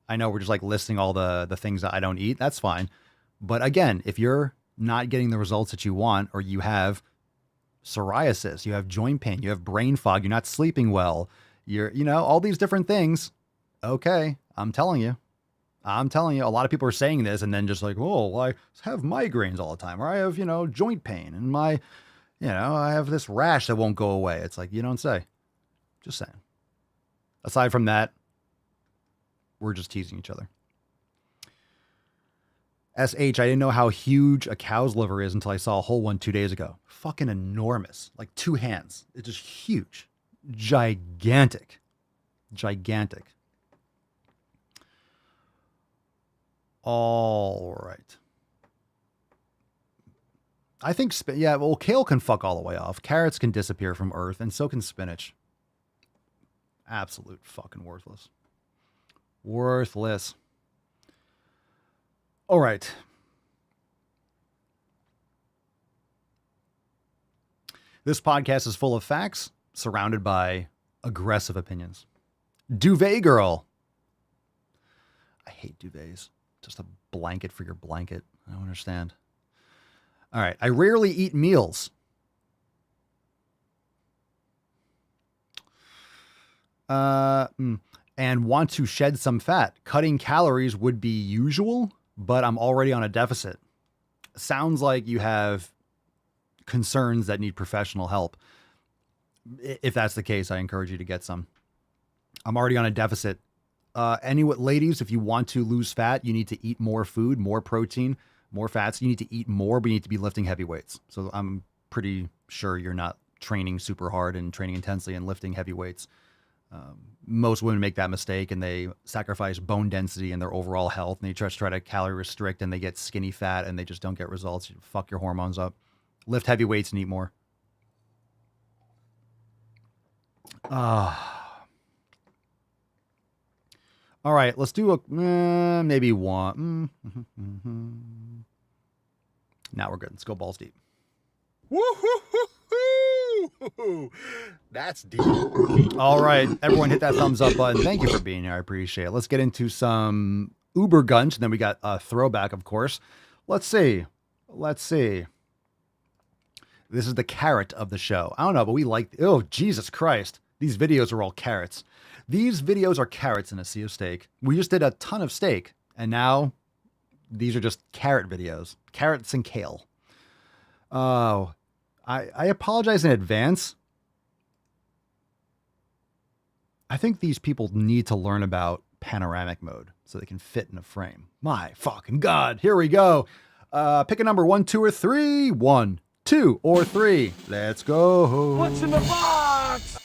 I know we're just like listing all the things that I don't eat. That's fine. But again, if you're not getting the results that you want, or you have psoriasis, you have joint pain, you have brain fog, you're not sleeping well, all these different things. Okay. I'm telling you, a lot of people are saying this and then just like, oh, I have migraines all the time, or I have, joint pain and I have this rash that won't go away. It's like, you don't say. Just saying. Aside from that, we're just teasing each other. SH, I didn't know how huge a cow's liver is until I saw a whole one 2 days ago. Fucking enormous. Like 2 hands. It's just huge. Gigantic. All right. I think, kale can fuck all the way off. Carrots can disappear from Earth, and so can spinach. Absolute fucking worthless. Worthless. All right. This podcast is full of facts, surrounded by aggressive opinions. Duvet girl. I hate duvets. Just a blanket for your blanket. I don't understand. All right. I rarely eat meals. And want to shed some fat. Cutting calories would be usual, but I'm already on a deficit. Sounds like you have concerns that need professional help. If that's the case, I encourage you to get some. I'm already on a deficit. Ladies, if you want to lose fat, you need to eat more food, more protein, more fats. You need to eat more, but you need to be lifting heavy weights. So I'm pretty sure you're not training super hard and training intensely and lifting heavy weights. Most women make that mistake and they sacrifice bone density and their overall health, and they try to calorie restrict and they get skinny fat and they just don't get results. You fuck your hormones up. Lift heavy weights and eat more. All right, let's do maybe one. Now we're good. Let's go balls deep. Woo-hoo-hoo-hoo! That's deep. All right, everyone hit that thumbs up button. Thank you for being here. I appreciate it. Let's get into some Uber Gunch. And then we got a throwback, of course. Let's see. This is the carrot of the show. I don't know, but we like, oh, Jesus Christ. These videos are all carrots. These videos are carrots in a sea of steak. We just did a ton of steak, and now these are just carrot videos. Carrots and kale. Oh, I apologize in advance. I think these people need to learn about panoramic mode so they can fit in a frame. My fucking God. Here we go. Pick a number 1, 2, or 3. 1, 2, or 3. Let's go. What's in the box?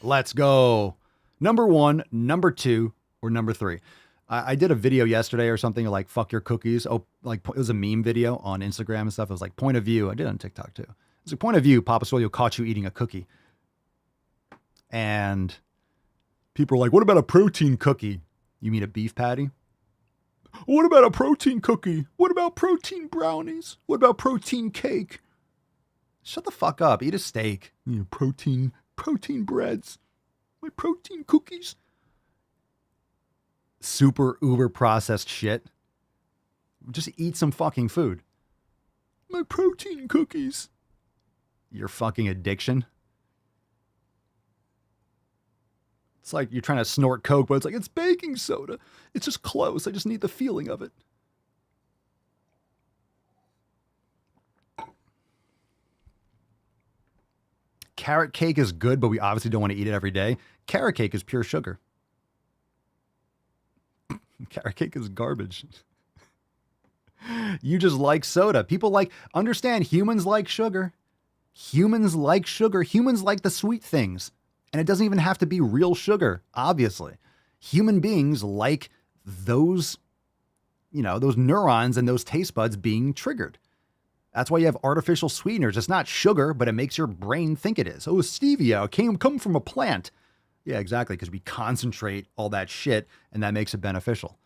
Let's go. Number 1, number 2, or number 3. I did a video yesterday or something like fuck your cookies. Oh, like it was a meme video on Instagram and stuff. It was like point of view. I did it on TikTok too. It's a point of view. Papa Swole caught you eating a cookie. And people are like, what about a protein cookie? You mean a beef patty? What about a protein cookie? What about protein brownies? What about protein cake? Shut the fuck up. Eat a steak. You know, protein breads. My protein cookies. Super uber processed shit. Just eat some fucking food. My protein cookies. Your fucking addiction. It's like you're trying to snort Coke, but it's like, it's baking soda. It's just close. I just need the feeling of it. Carrot cake is good, but we obviously don't want to eat it every day. Carrot cake is pure sugar. Carrot cake is garbage. You just like soda. People like, understand, humans like sugar. Humans like sugar. Humans like the sweet things. And it doesn't even have to be real sugar, obviously. Human beings like those, those neurons and those taste buds being triggered. That's why you have artificial sweeteners. It's not sugar, but it makes your brain think it is. Oh, stevia come from a plant. Yeah, exactly, because we concentrate all that shit, and that makes it beneficial.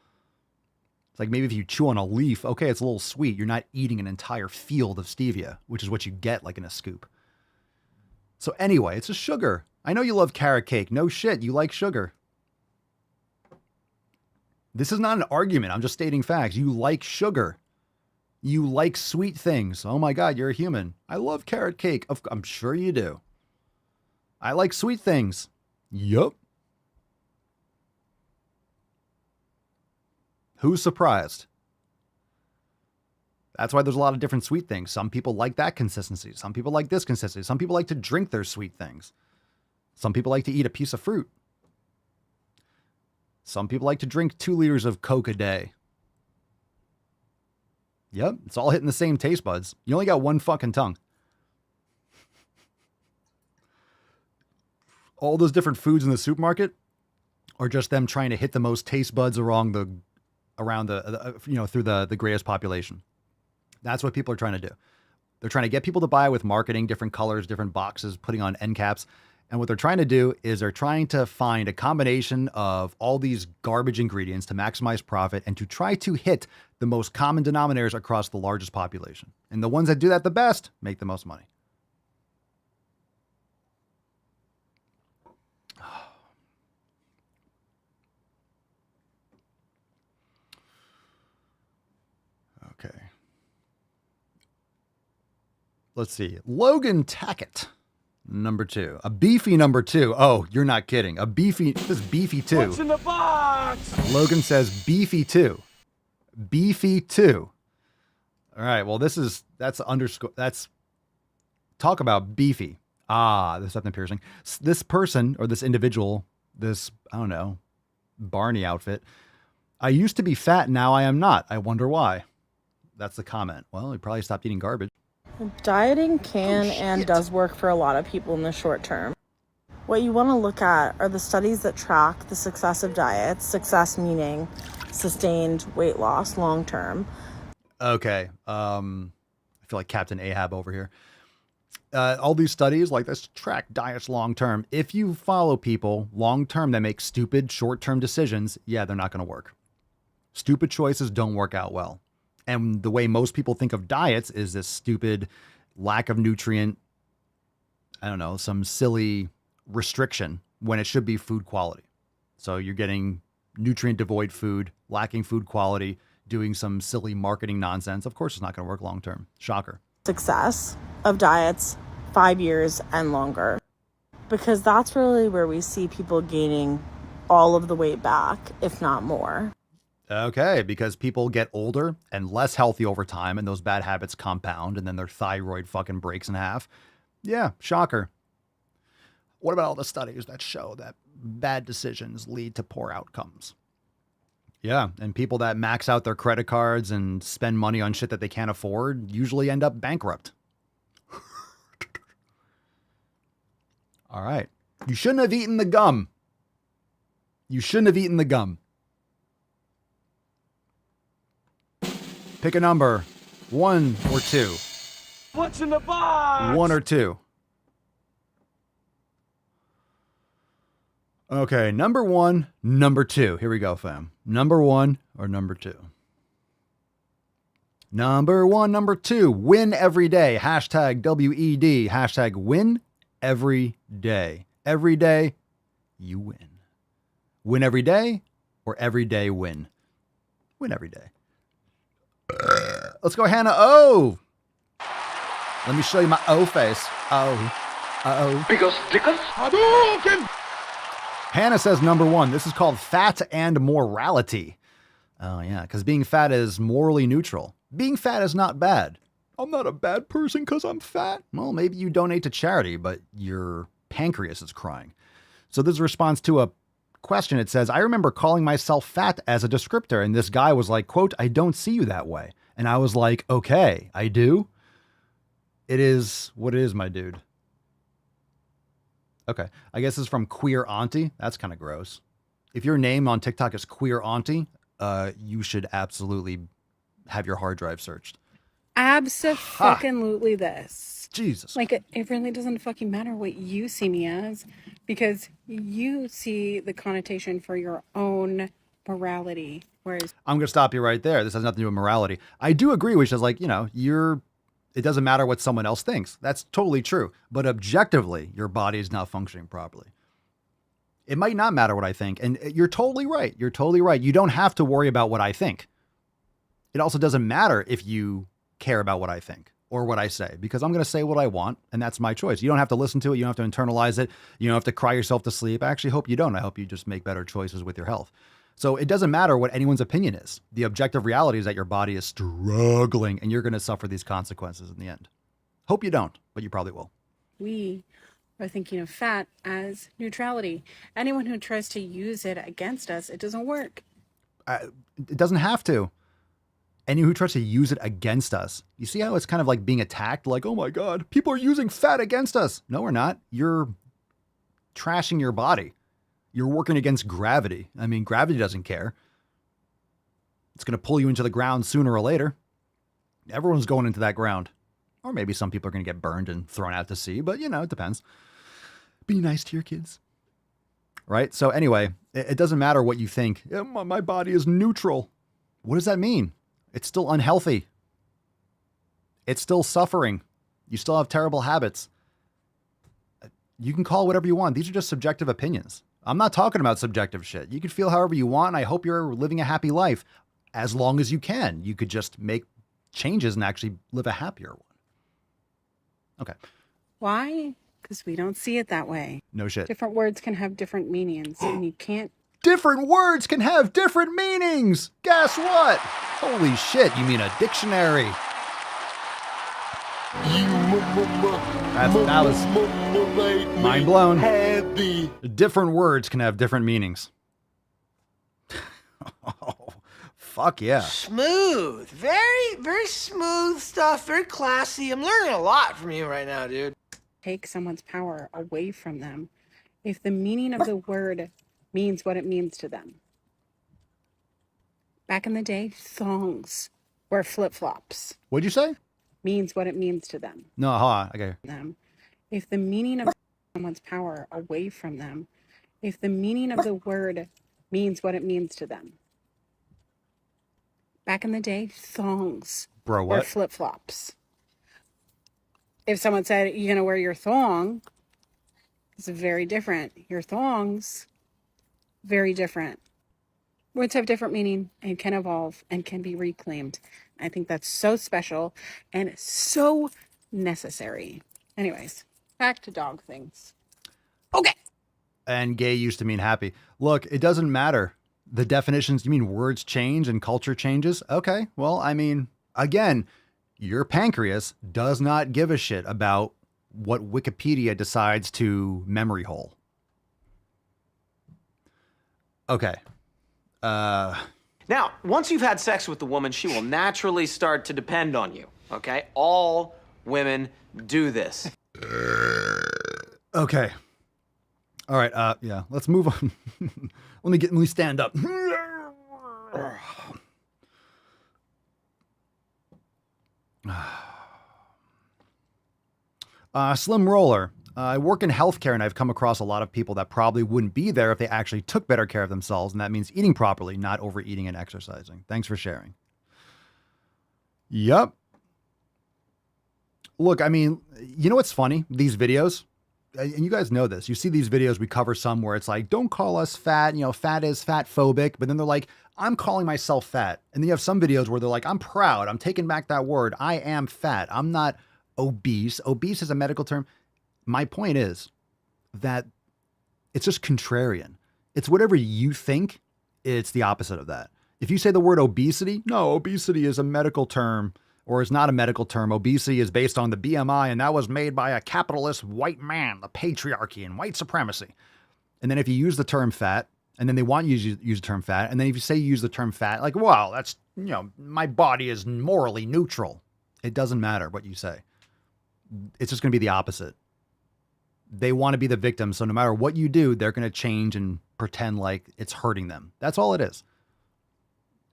It's like maybe if you chew on a leaf, okay, it's a little sweet. You're not eating an entire field of stevia, which is what you get like in a scoop. So anyway, it's a sugar. I know you love carrot cake. No shit, you like sugar. This is not an argument. I'm just stating facts. You like sugar. You like sweet things. Oh my God, you're a human. I love carrot cake. I'm sure you do. I like sweet things. Yup. Who's surprised? That's why there's a lot of different sweet things. Some people like that consistency. Some people like this consistency. Some people like to drink their sweet things. Some people like to eat a piece of fruit. Some people like to drink 2 liters of Coke a day. Yep, it's all hitting the same taste buds. You only got one fucking tongue. All those different foods in the supermarket are just them trying to hit the most taste buds around the through the greatest population. That's what people are trying to do. They're trying to get people to buy with marketing, different colors, different boxes, putting on end caps. And what they're trying to do is they're trying to find a combination of all these garbage ingredients to maximize profit and to try to hit the most common denominators across the largest population. And the ones that do that the best make the most money. Okay. Let's see. Logan Tackett, number 2. A beefy number 2. Oh, you're not kidding. This is beefy 2. What's in the box? Logan says beefy 2. Beefy 2. All right. Well, that's talk about beefy. There's something piercing. This person or this individual, I don't know, Barney outfit. I used to be fat. Now I am not. I wonder why. That's the comment. Well, he probably stopped eating garbage. Dieting can and does work for a lot of people in the short term. What you want to look at are the studies that track the success of diets, success meaning sustained weight loss long term. Okay. I feel like Captain Ahab over here. All these studies like this track diets long term. If you follow people long term that make stupid short term decisions, yeah, they're not going to work. Stupid choices don't work out well. And the way most people think of diets is this stupid lack of nutrient I don't know, some silly restriction when it should be food quality. So you're getting nutrient devoid food, lacking food quality, doing some silly marketing nonsense. Of course, it's not going to work long term. Shocker. Success of diets 5 years and longer, because that's really where we see people gaining all of the weight back, if not more. Okay, because people get older and less healthy over time, and those bad habits compound, and then their thyroid fucking breaks in half. Yeah, shocker. What about all the studies that show that bad decisions lead to poor outcomes? Yeah, and people that max out their credit cards and spend money on shit that they can't afford usually end up bankrupt. All right. You shouldn't have eaten the gum. You shouldn't have eaten the gum. Pick a number. 1 or 2. What's in the box? 1 or 2. Okay, number 1, number 2. Here we go, fam. Number 1 or number 2? Number 1, number 2. Win every day. Hashtag WED. Hashtag win every day. Every day, you win. Win every day or every day win? Win every day. Let's go, Hannah O. Let me show you my O face. Oh. Because Hadouken! Hannah says number 1. This is called fat and morality. Oh, yeah, because being fat is morally neutral. Being fat is not bad. I'm not a bad person because I'm fat. Well, maybe you donate to charity, but your pancreas is crying. So this is a response to a question. It says, I remember calling myself fat as a descriptor, and this guy was like, quote, I don't see you that way. And I was like, okay, I do. It is what it is, my dude. Okay, I guess this is from Queer Auntie. That's kind of gross. If your name on TikTok is Queer Auntie, you should absolutely have your hard drive searched. Abso-fucking-lutely this. Jesus. Like, it really doesn't fucking matter what you see me as, because you see the connotation for your own morality, whereas... I'm going to stop you right there. This has nothing to do with morality. I do agree, which is like, it doesn't matter what someone else thinks. That's totally true. But objectively, your body is not functioning properly. It might not matter what I think. And you're totally right. You're totally right. You don't have to worry about what I think. It also doesn't matter if you care about what I think or what I say, because I'm going to say what I want, and that's my choice. You don't have to listen to it. You don't have to internalize it. You don't have to cry yourself to sleep. I actually hope you don't. I hope you just make better choices with your health. So it doesn't matter what anyone's opinion is. The objective reality is that your body is struggling, and you're going to suffer these consequences in the end. Hope you don't, but you probably will. We are thinking of fat as neutrality. Anyone who tries to use it against us, it doesn't work. It doesn't have to. Anyone who tries to use it against us, you see how it's kind of like being attacked? Like, oh my God, people are using fat against us. No, we're not. You're trashing your body. You're working against gravity. I mean, gravity doesn't care. It's going to pull you into the ground sooner or later. Everyone's going into that ground. Or maybe some people are going to get burned and thrown out to sea, but it depends. Be nice to your kids. Right? So anyway, it doesn't matter what you think. My body is neutral. What does that mean? It's still unhealthy. It's still suffering. You still have terrible habits. You can call whatever you want. These are just subjective opinions. I'm not talking about subjective shit. You can feel however you want, and I hope you're living a happy life as long as you can. You could just make changes and actually live a happier one. Okay. Why? Because we don't see it that way. No shit. Different words can have different meanings, and you can't... Different words can have different meanings. Guess what? Holy shit, you mean a dictionary. That was mind blown. Different words can have different meanings. Oh, fuck yeah. Smooth. Very, very smooth stuff. Very classy. I'm learning a lot from you right now, dude. Take someone's power away from them if the meaning of the word means what it means to them. Back in the day, thongs were flip-flops. What'd you say? Means what it means to them. No, hold on. Okay. If the meaning of someone's power away from them, if the meaning of the word means what it means to them. Back in the day, thongs Bro, were what? flip-flops. If someone said, you're going to wear your thong, it's very different. Your thongs, very different. Words have different meaning and can evolve and can be reclaimed. I think that's so special and so necessary. Anyways, back to dog things. Okay. And gay used to mean happy. Look, it doesn't matter. The definitions, you mean words change and culture changes? Okay. Well, I mean, again, your pancreas does not give a shit about what Wikipedia decides to memory hole. Okay. Now, once you've had sex with the woman, she will naturally start to depend on you, okay? All women do this. Okay. All right. Yeah, let's move on. Let me stand up. Slim Roller. I work in healthcare and I've come across a lot of people that probably wouldn't be there if they actually took better care of themselves. And that means eating properly, not overeating and exercising. Thanks for sharing. Yep. Look, I mean, you know what's funny? These videos, and you guys know this, you see these videos, we cover some where it's like, don't call us fat, fat is fat phobic. But then they're like, I'm calling myself fat. And then you have some videos where they're like, I'm proud. I'm taking back that word. I am fat. I'm not obese. Obese is a medical term. My point is that it's just contrarian. It's whatever you think, it's the opposite of that. If you say the word obesity, no, obesity is a medical term or is not a medical term. Obesity is based on the BMI and that was made by a capitalist white man, the patriarchy and white supremacy. And then if you use the term fat and then they want you to use the term fat. And then if you say you use the term fat, like, wow, that's, my body is morally neutral. It doesn't matter what you say. It's just going to be the opposite. They want to be the victim. So no matter what you do, they're going to change and pretend like it's hurting them. That's all it is.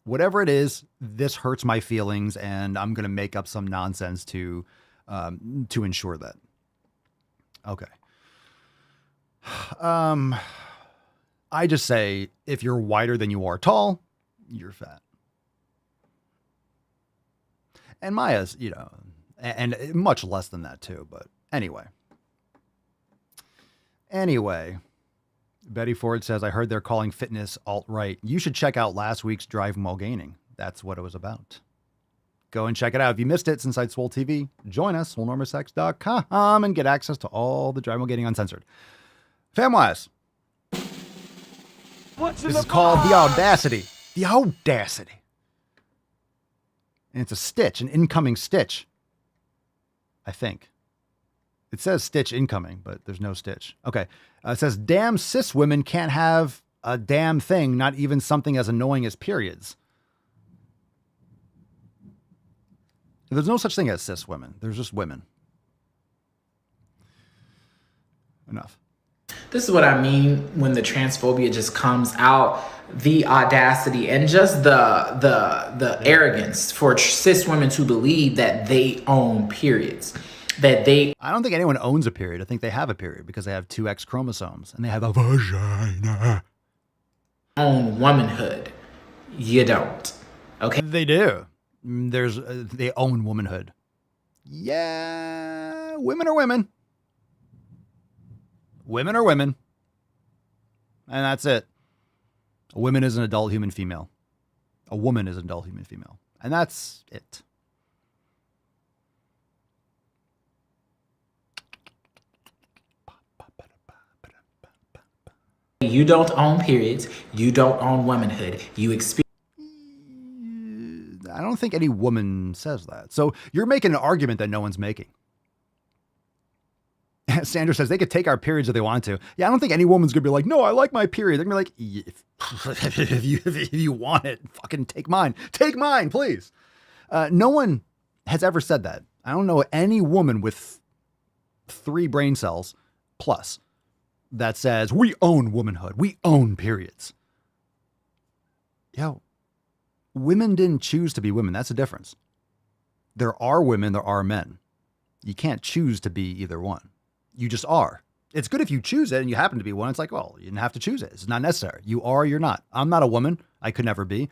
Whatever it is, this hurts my feelings and I'm going to make up some nonsense to ensure that. Okay. I just say, if you're wider than you are tall, you're fat. And Maya's, and much less than that too. But anyway, Betty Ford says, I heard they're calling fitness alt-right. You should check out last week's Drive While Gaining. That's what it was about. Go and check it out. If you missed it, Inside Swole TV, join us, swolenormoussex.com, and get access to all the Drive While Gaining uncensored. Famwise. This is called The Audacity. The Audacity. And it's a stitch, an incoming stitch. I think. It says stitch incoming, but there's no stitch. Okay. It says, damn cis women can't have a damn thing, not even something as annoying as periods. There's no such thing as cis women. There's just women. Enough. This is what I mean when the transphobia just comes out. The audacity and just the arrogance for cis women to believe that they own periods. I don't think anyone owns a period. I think they have a period because they have 2 X chromosomes and they have a vagina. Own womanhood. You don't. Okay. They do. They own womanhood. Yeah. Women are women. Women are women. And that's it. A woman is an adult human female. A woman is an adult human female. And that's it. You don't own periods. You don't own womanhood. You experience. I don't think any woman says that. So you're making an argument that no one's making. Sandra says they could take our periods if they want to. Yeah, I don't think any woman's going to be like, no, I like my period. They're going to be like, if you want it, fucking take mine. Take mine, please. No one has ever said that. I don't know any woman with 3 brain cells plus that says, we own womanhood. We own periods. Yo, women didn't choose to be women. That's the difference. There are women, there are men. You can't choose to be either one. You just are. It's good if you choose it and you happen to be one. It's like, well, you didn't have to choose it. It's not necessary. You are, you're not. I'm not a woman. I could never be.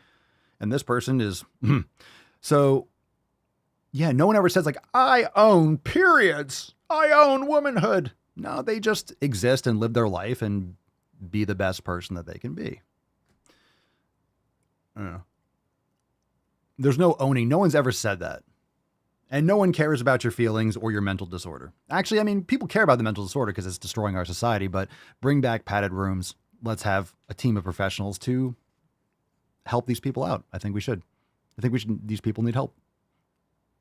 And this person is. So Yeah, no one ever says like, I own periods. I own womanhood. No, they just exist and live their life and be the best person that they can be. I don't know. There's no owning. No one's ever said that. And no one cares about your feelings or your mental disorder. Actually, I mean, people care about the mental disorder because it's destroying our society, but bring back padded rooms. Let's have a team of professionals to help these people out. I think we should. These people need help.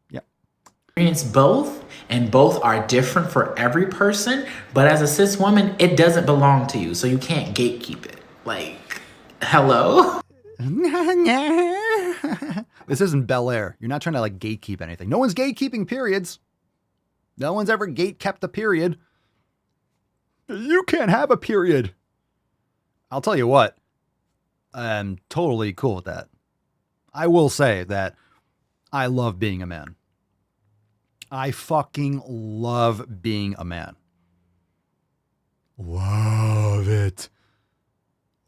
Yeah. Experience both, and both are different for every person. But as a cis woman, it doesn't belong to you. So you can't gatekeep it. Like, hello? This isn't Bel Air. You're not trying to like gatekeep anything. No one's gatekeeping periods. No one's ever gate-kept a period. You can't have a period. I'll tell you what. I'm totally cool with that. I will say that I love being a man. I fucking love being a man. Love it.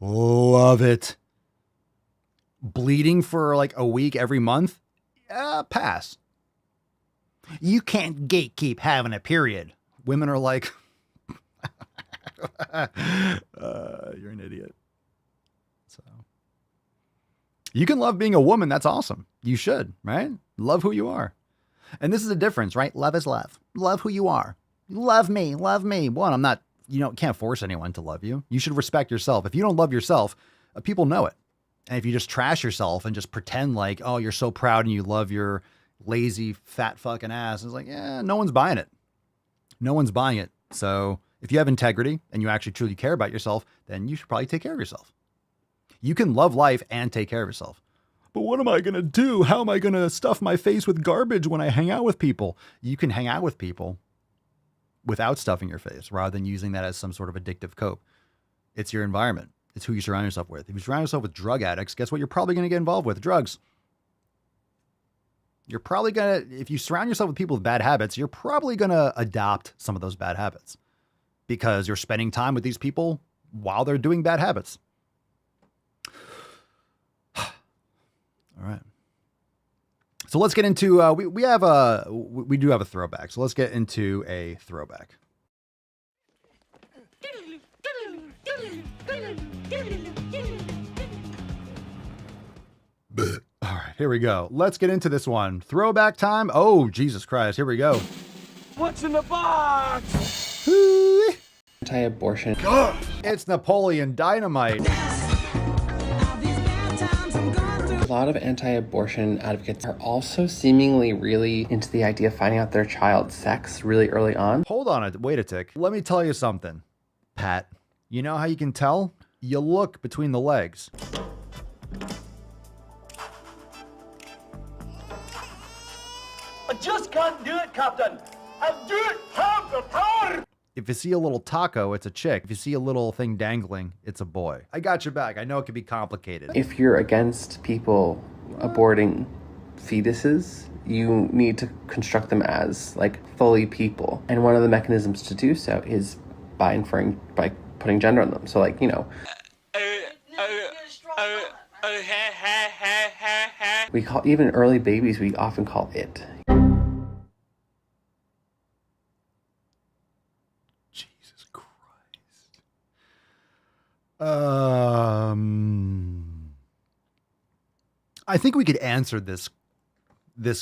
Love it. Bleeding for like a week every month? Pass. You can't gatekeep having a period. Women are like, you're an idiot. So you can love being a woman. That's awesome. You should, right? Love who you are. And this is a difference, right? Love is love. Love who you are. Love me. Love me. One, I'm not, can't force anyone to love you. You should respect yourself. If you don't love yourself, people know it. And if you just trash yourself and just pretend like, oh, you're so proud and you love your lazy, fat fucking ass, it's like, yeah, no one's buying it. No one's buying it. So if you have integrity and you actually truly care about yourself, then you should probably take care of yourself. You can love life and take care of yourself. But what am I going to do? How am I going to stuff my face with garbage when I hang out with people? You can hang out with people without stuffing your face rather than using that as some sort of addictive cope. It's your environment. It's who you surround yourself with. If you surround yourself with drug addicts, guess what you're probably going to get involved with? Drugs. You're probably going to, if you surround yourself with people with bad habits, you're probably going to adopt some of those bad habits because you're spending time with these people while they're doing bad habits. All right. So let's get into, we do have a throwback. So let's get into a throwback. All right, here we go. Let's get into this one. Throwback time. Oh, Jesus Christ. Here we go. What's in the box? Anti-abortion. It's Napoleon Dynamite. A lot of anti-abortion advocates are also seemingly really into the idea of finding out their child's sex really early on. Hold on, wait a tick. Let me tell you something, Pat. You know how you can tell? You look between the legs. I just can't do it, Captain. I don't have the power. If you see a little taco, it's a chick. If you see a little thing dangling, it's a boy. I got your back. I know it can be complicated. If you're against people aborting fetuses, you need to construct them as like fully people. And one of the mechanisms to do so is by putting gender on them. So like, we call even early babies, we often call it. Jesus Christ. I think we could answer this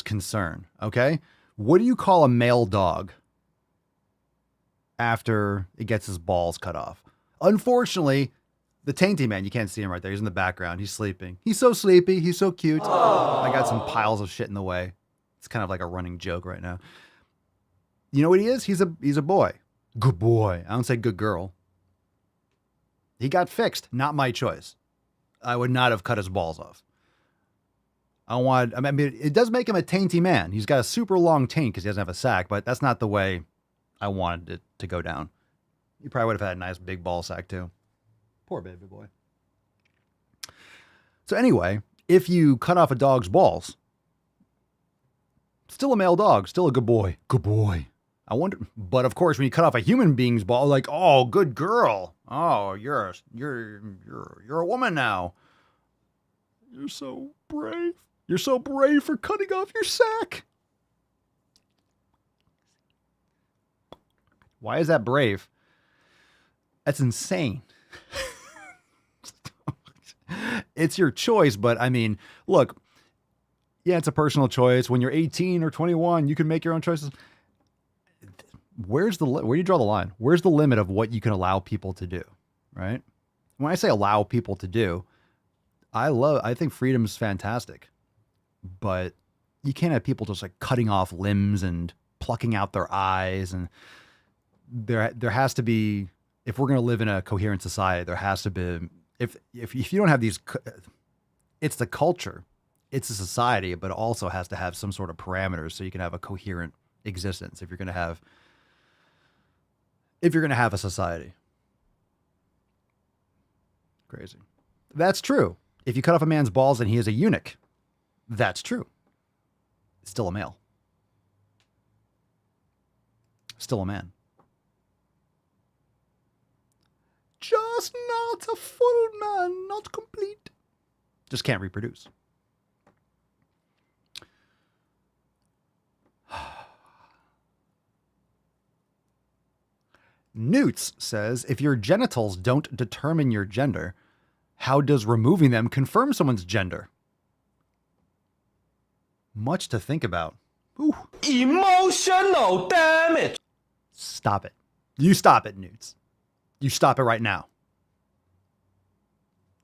concern, okay? What do you call a male dog after it gets his balls cut off? Unfortunately, the tainty man, you can't see him right there. He's in the background. He's sleeping. He's so sleepy. He's so cute. I got some piles of shit in the way. It's kind of like a running joke right now. You know what he is? He's a boy. Good boy. I don't say good girl. He got fixed. Not my choice. I would not have cut his balls off. I mean, it does make him a tainty man. He's got a super long taint because he doesn't have a sack, but that's not the way I wanted it to go down. He probably would have had a nice big ball sack too. Poor baby boy. So anyway, if you cut off a dog's balls, still a male dog, still a good boy. Good boy. I wonder, but of course, when you cut off a human being's ball, like, oh, good girl. Oh, you're a woman now. You're so brave. You're so brave for cutting off your sack. Why is that brave? That's insane. It's your choice, but I mean, look, yeah, it's a personal choice. When you're 18 or 21, you can make your own choices. Where do you draw the line? Where's the limit of what you can allow people to do, right? When I say allow people to do, I think freedom's fantastic, but you can't have people just like cutting off limbs and plucking out their eyes. And there has to be, if we're going to live in a coherent society, there has to be, if you don't have these, it's the culture, it's a society, but it also has to have some sort of parameters so you can have a coherent existence. If you're going to have a society. Crazy. That's true. If you cut off a man's balls and he is a eunuch, that's true. Still a male. Still a man. Just not a full man, not complete. Just can't reproduce. Newts says, if your genitals don't determine your gender, how does removing them confirm someone's gender? Much to think about. Ooh. Emotional damage. Stop it. You stop it, Newts. You stop it right now.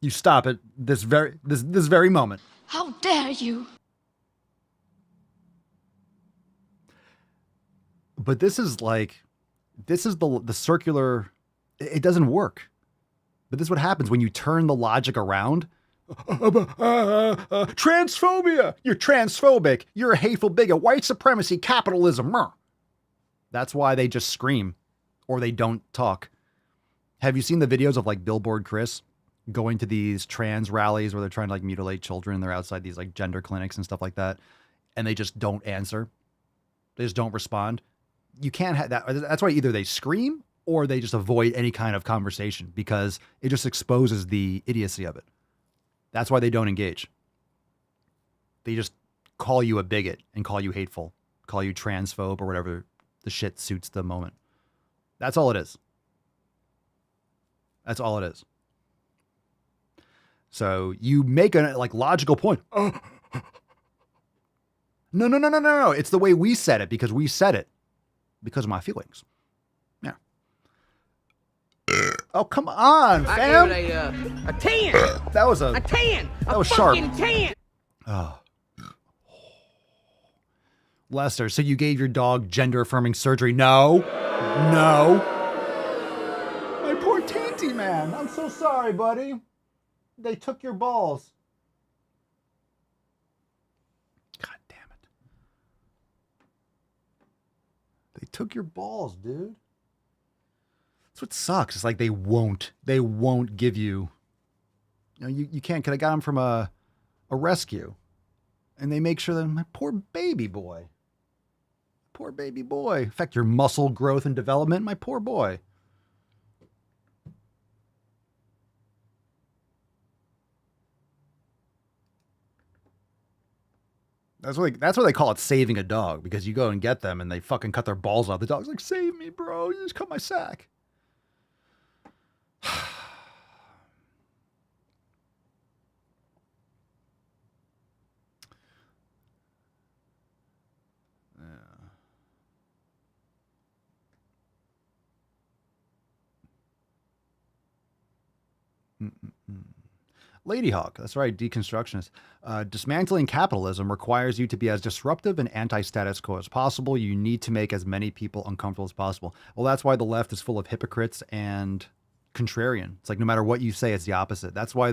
You stop it this very moment. How dare you? But this is the circular, it doesn't work. But this is what happens when you turn the logic around. Transphobia! You're transphobic. You're a hateful bigot. White supremacy, capitalism. That's why they just scream or they don't talk. Have you seen the videos of like Billboard Chris going to these trans rallies where they're trying to like mutilate children? They're outside these like gender clinics and stuff like that. And they just don't answer. They just don't respond. You can't have that. That's why either they scream or they just avoid any kind of conversation because it just exposes the idiocy of it. That's why they don't engage. They just call you a bigot and call you hateful, call you transphobe or whatever the shit suits the moment. That's all it is. That's all it is. So you make a like logical point. No. It's the way we said it because we said it because of my feelings. Yeah. Oh, come on, fam. I give it a 10. That was a 10. That was sharp. 10. Oh. Lester, so you gave your dog gender affirming surgery? No. My poor Tainty man. I'm so sorry, buddy. They took your balls. God damn it. They took your balls, dude. That's what sucks. It's like they won't give you. You can't. Cause I got him from a rescue, and they make sure that my poor baby boy. Affect your muscle growth and development, my poor boy. That's what they call it, saving a dog, because you go and get them and they fucking cut their balls off. The dog's like, save me, bro. You just cut my sack. Ladyhawk, that's right, deconstructionist. Dismantling capitalism requires you to be as disruptive and anti-status quo as possible. You need to make as many people uncomfortable as possible. Well, that's why the left is full of hypocrites and contrarian. It's like no matter what you say, it's the opposite. That's why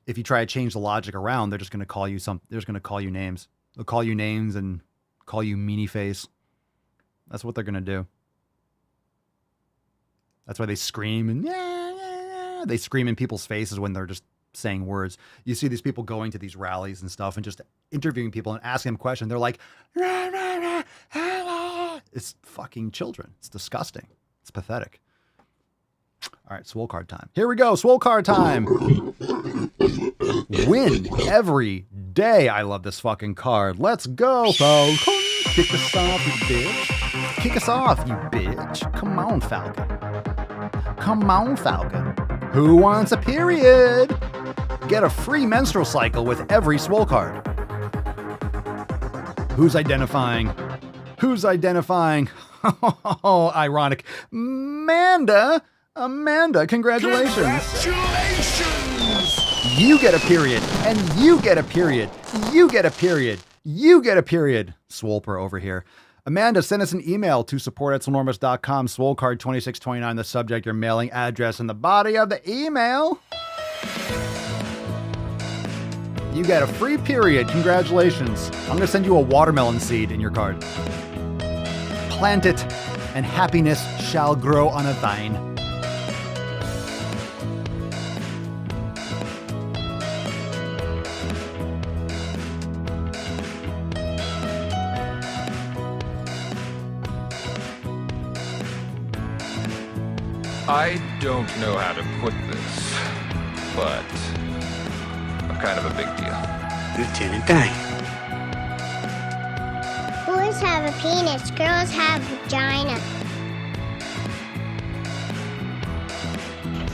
if you try to change the logic around, they're just going to call you they're just going to call you names. They'll call you names and call you meanie face. That's what they're going to do. That's why they scream and they scream in people's faces when they're just saying words. You see these people going to these rallies and stuff and just interviewing people and asking them questions. They're like, rah, rah, rah, it's fucking children. It's disgusting. It's pathetic. All right, swole card time. Here we go. Swole card time. Win every day. I love this fucking card. Let's go, folks. Kick the son off, you bitch. Kick us off, you bitch. Come on, Falcon. Come on, Falcon. Who wants a period? Get a free menstrual cycle with every Swole card. Who's identifying? Who's identifying? Oh, ironic. Amanda, congratulations. Congratulations! You get a period, and you get a period. You get a period. You get a period. Swolper over here. Amanda, send us an email to support@swolenormous.com. Swole card 2629, the subject, your mailing address, and the body of the email. You get a free period. Congratulations. I'm going to send you a watermelon seed in your card. Plant it, and happiness shall grow on a vine. I don't know how to put this, but I'm kind of a big deal. Lieutenant Dan. Boys have a penis, girls have vagina.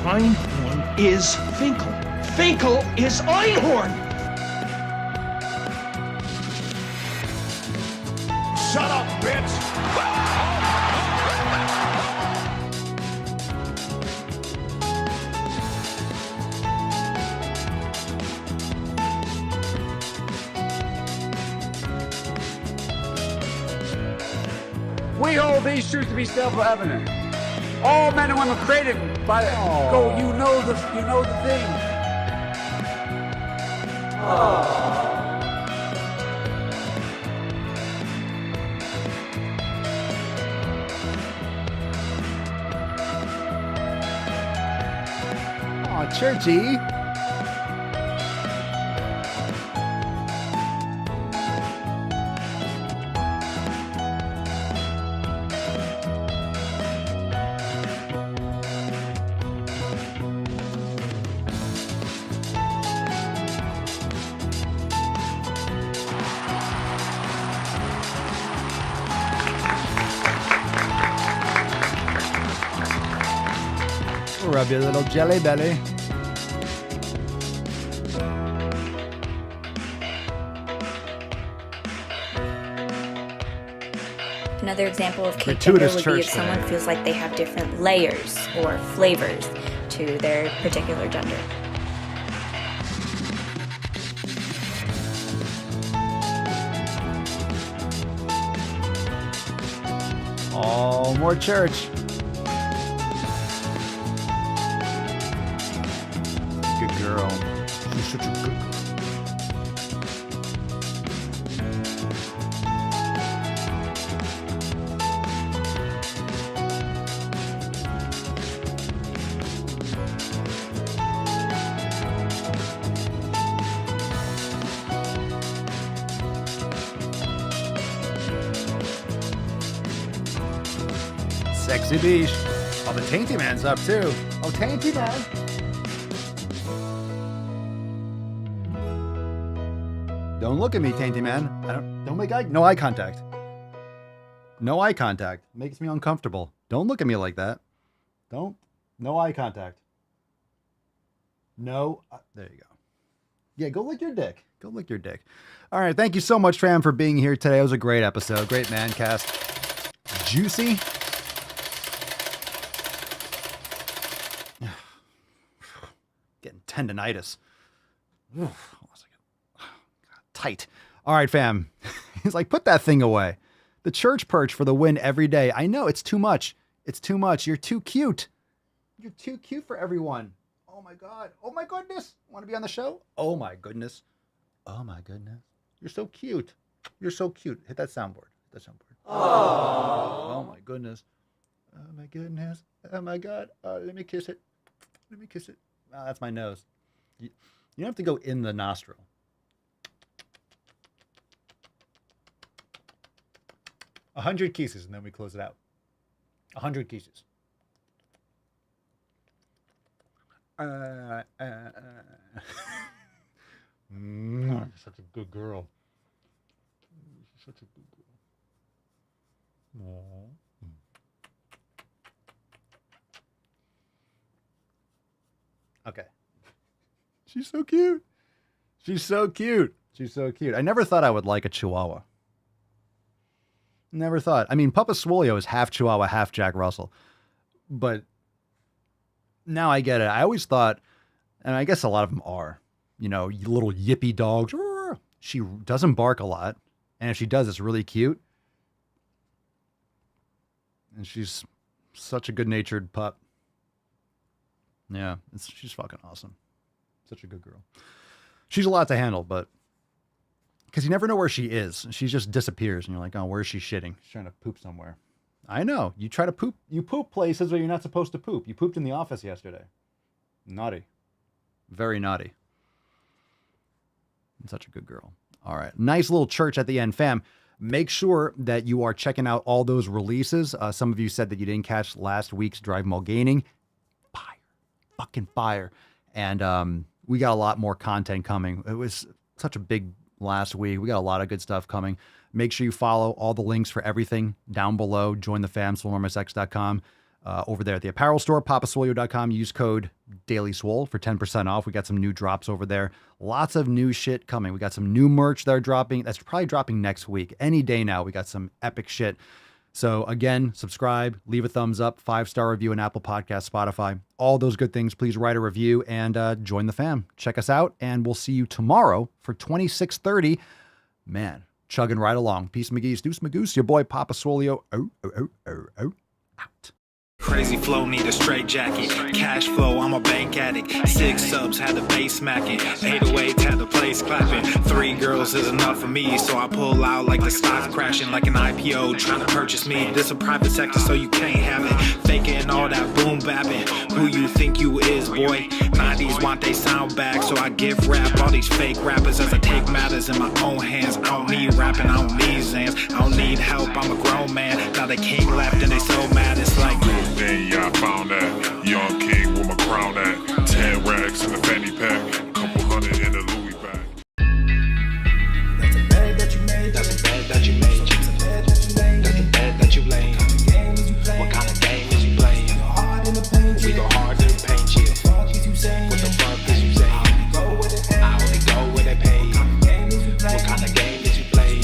Einhorn is Finkel. Finkel is Einhorn! Shut up, bitch! We hold these truths to be self-evident. All men and women created by go. You know the thing. Oh, churchy. Rub your little jelly belly. Another example of kink Gratuitous would be if church someone today. feels like they have different layers or flavors to their particular gender. Oh, more church. Good girl. She's such a good girl. Sexy beach. Oh, the Tainty Man's up too. Oh, Tainty Man. Don't look at me, Tainty Man. Don't make no eye contact. No eye contact. Makes me uncomfortable. Don't look at me like that. No eye contact. No, there you go. Yeah, go lick your dick. Go lick your dick. All right, thank you so much, fam, for being here today. It was a great episode. Great man cast. Juicy. Getting tendonitis. Oof. Tight. All right, fam. He's like, put that thing away. The church perch for the win every day. I know, it's too much. It's too much. You're too cute. You're too cute for everyone. Oh my God. Oh my goodness. Want to be on the show? Oh my goodness. Oh my goodness. You're so cute. You're so cute. Hit that soundboard. Hit that soundboard. Oh my goodness. Oh my goodness. Oh my God. Let me kiss it. Let me kiss it. Oh, that's my nose. You don't have to go in the nostril. 100 kisses, and then we close it out. 100 kisses. Such a good girl. Such a good girl. Okay. She's so cute. She's so cute. She's so cute. I never thought I would like a Chihuahua. Never thought. I mean, Papa Swolio is half Chihuahua, half Jack Russell. But now I get it. I always thought, and I guess a lot of them are, you know, little yippy dogs. She doesn't bark a lot. And if she does, it's really cute. And she's such a good-natured pup. Yeah, she's fucking awesome. Such a good girl. She's a lot to handle, but because you never know where she is. She just disappears, and you're like, oh, where is she shitting? She's trying to poop somewhere. I know. You try to poop. You poop places where you're not supposed to poop. You pooped in the office yesterday. Naughty. Very naughty. Such a good girl. All right. Nice little church at the end, fam. Make sure that you are checking out all those releases. Some of you said that you didn't catch last week's Drive Mulgaining. Fire. Fucking fire. And we got a lot more content coming. It was such a big last week. We got a lot of good stuff coming. Make sure you follow all the links for everything down below. Join the fam, swolenormousx.com. Over there at the apparel store, papaswolio.com. Use code Daily Swole for 10% off. We got some new drops over there. Lots of new shit coming. We got some new merch that are dropping. That's probably dropping next week. Any day now. We got some epic shit. So again, subscribe, leave a thumbs up, 5-star review on Apple Podcasts, Spotify, all those good things. Please write a review and join the fam. Check us out, and we'll see you tomorrow for 2630. Man, chugging right along. Peace, McGee's, Deuce Magoose, your boy Papa Swolio. Out. Crazy flow, need a straight jacket. Cash flow, I'm a bank addict. 6 subs, had the bass smacking. 808, had the place clapping. 3 girls is enough for me, so I pull out like the stock crashing. Like an IPO, trying to purchase me. This a private sector, so you can't have it. Faking all that boom bapping. Who you think you is, boy? 90s want they sound back, so I give rap all these fake rappers as I take matters in my own hands. I don't need rapping, I don't need Zans. I don't need help, I'm a grown man. Now they can't left and they so mad, it's like then yeah, I found that young king with my crown at 10 racks in the fanny pack, couple hundred in the Louis bag. That's a bed that you made. That's a bed that you made. That's a bed that you made. That's a bed that you laid. What kind of game is you playing? We go hard in the paint you. What the fuck is you saying? I only go where they pay. What kind of game is you playing?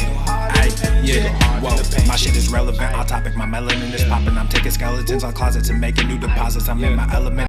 Yeah, whoa, my shit is relevant. On topic, my melanin is popping. I'm taking skeletons on closets and making new deposits. I'm in my element.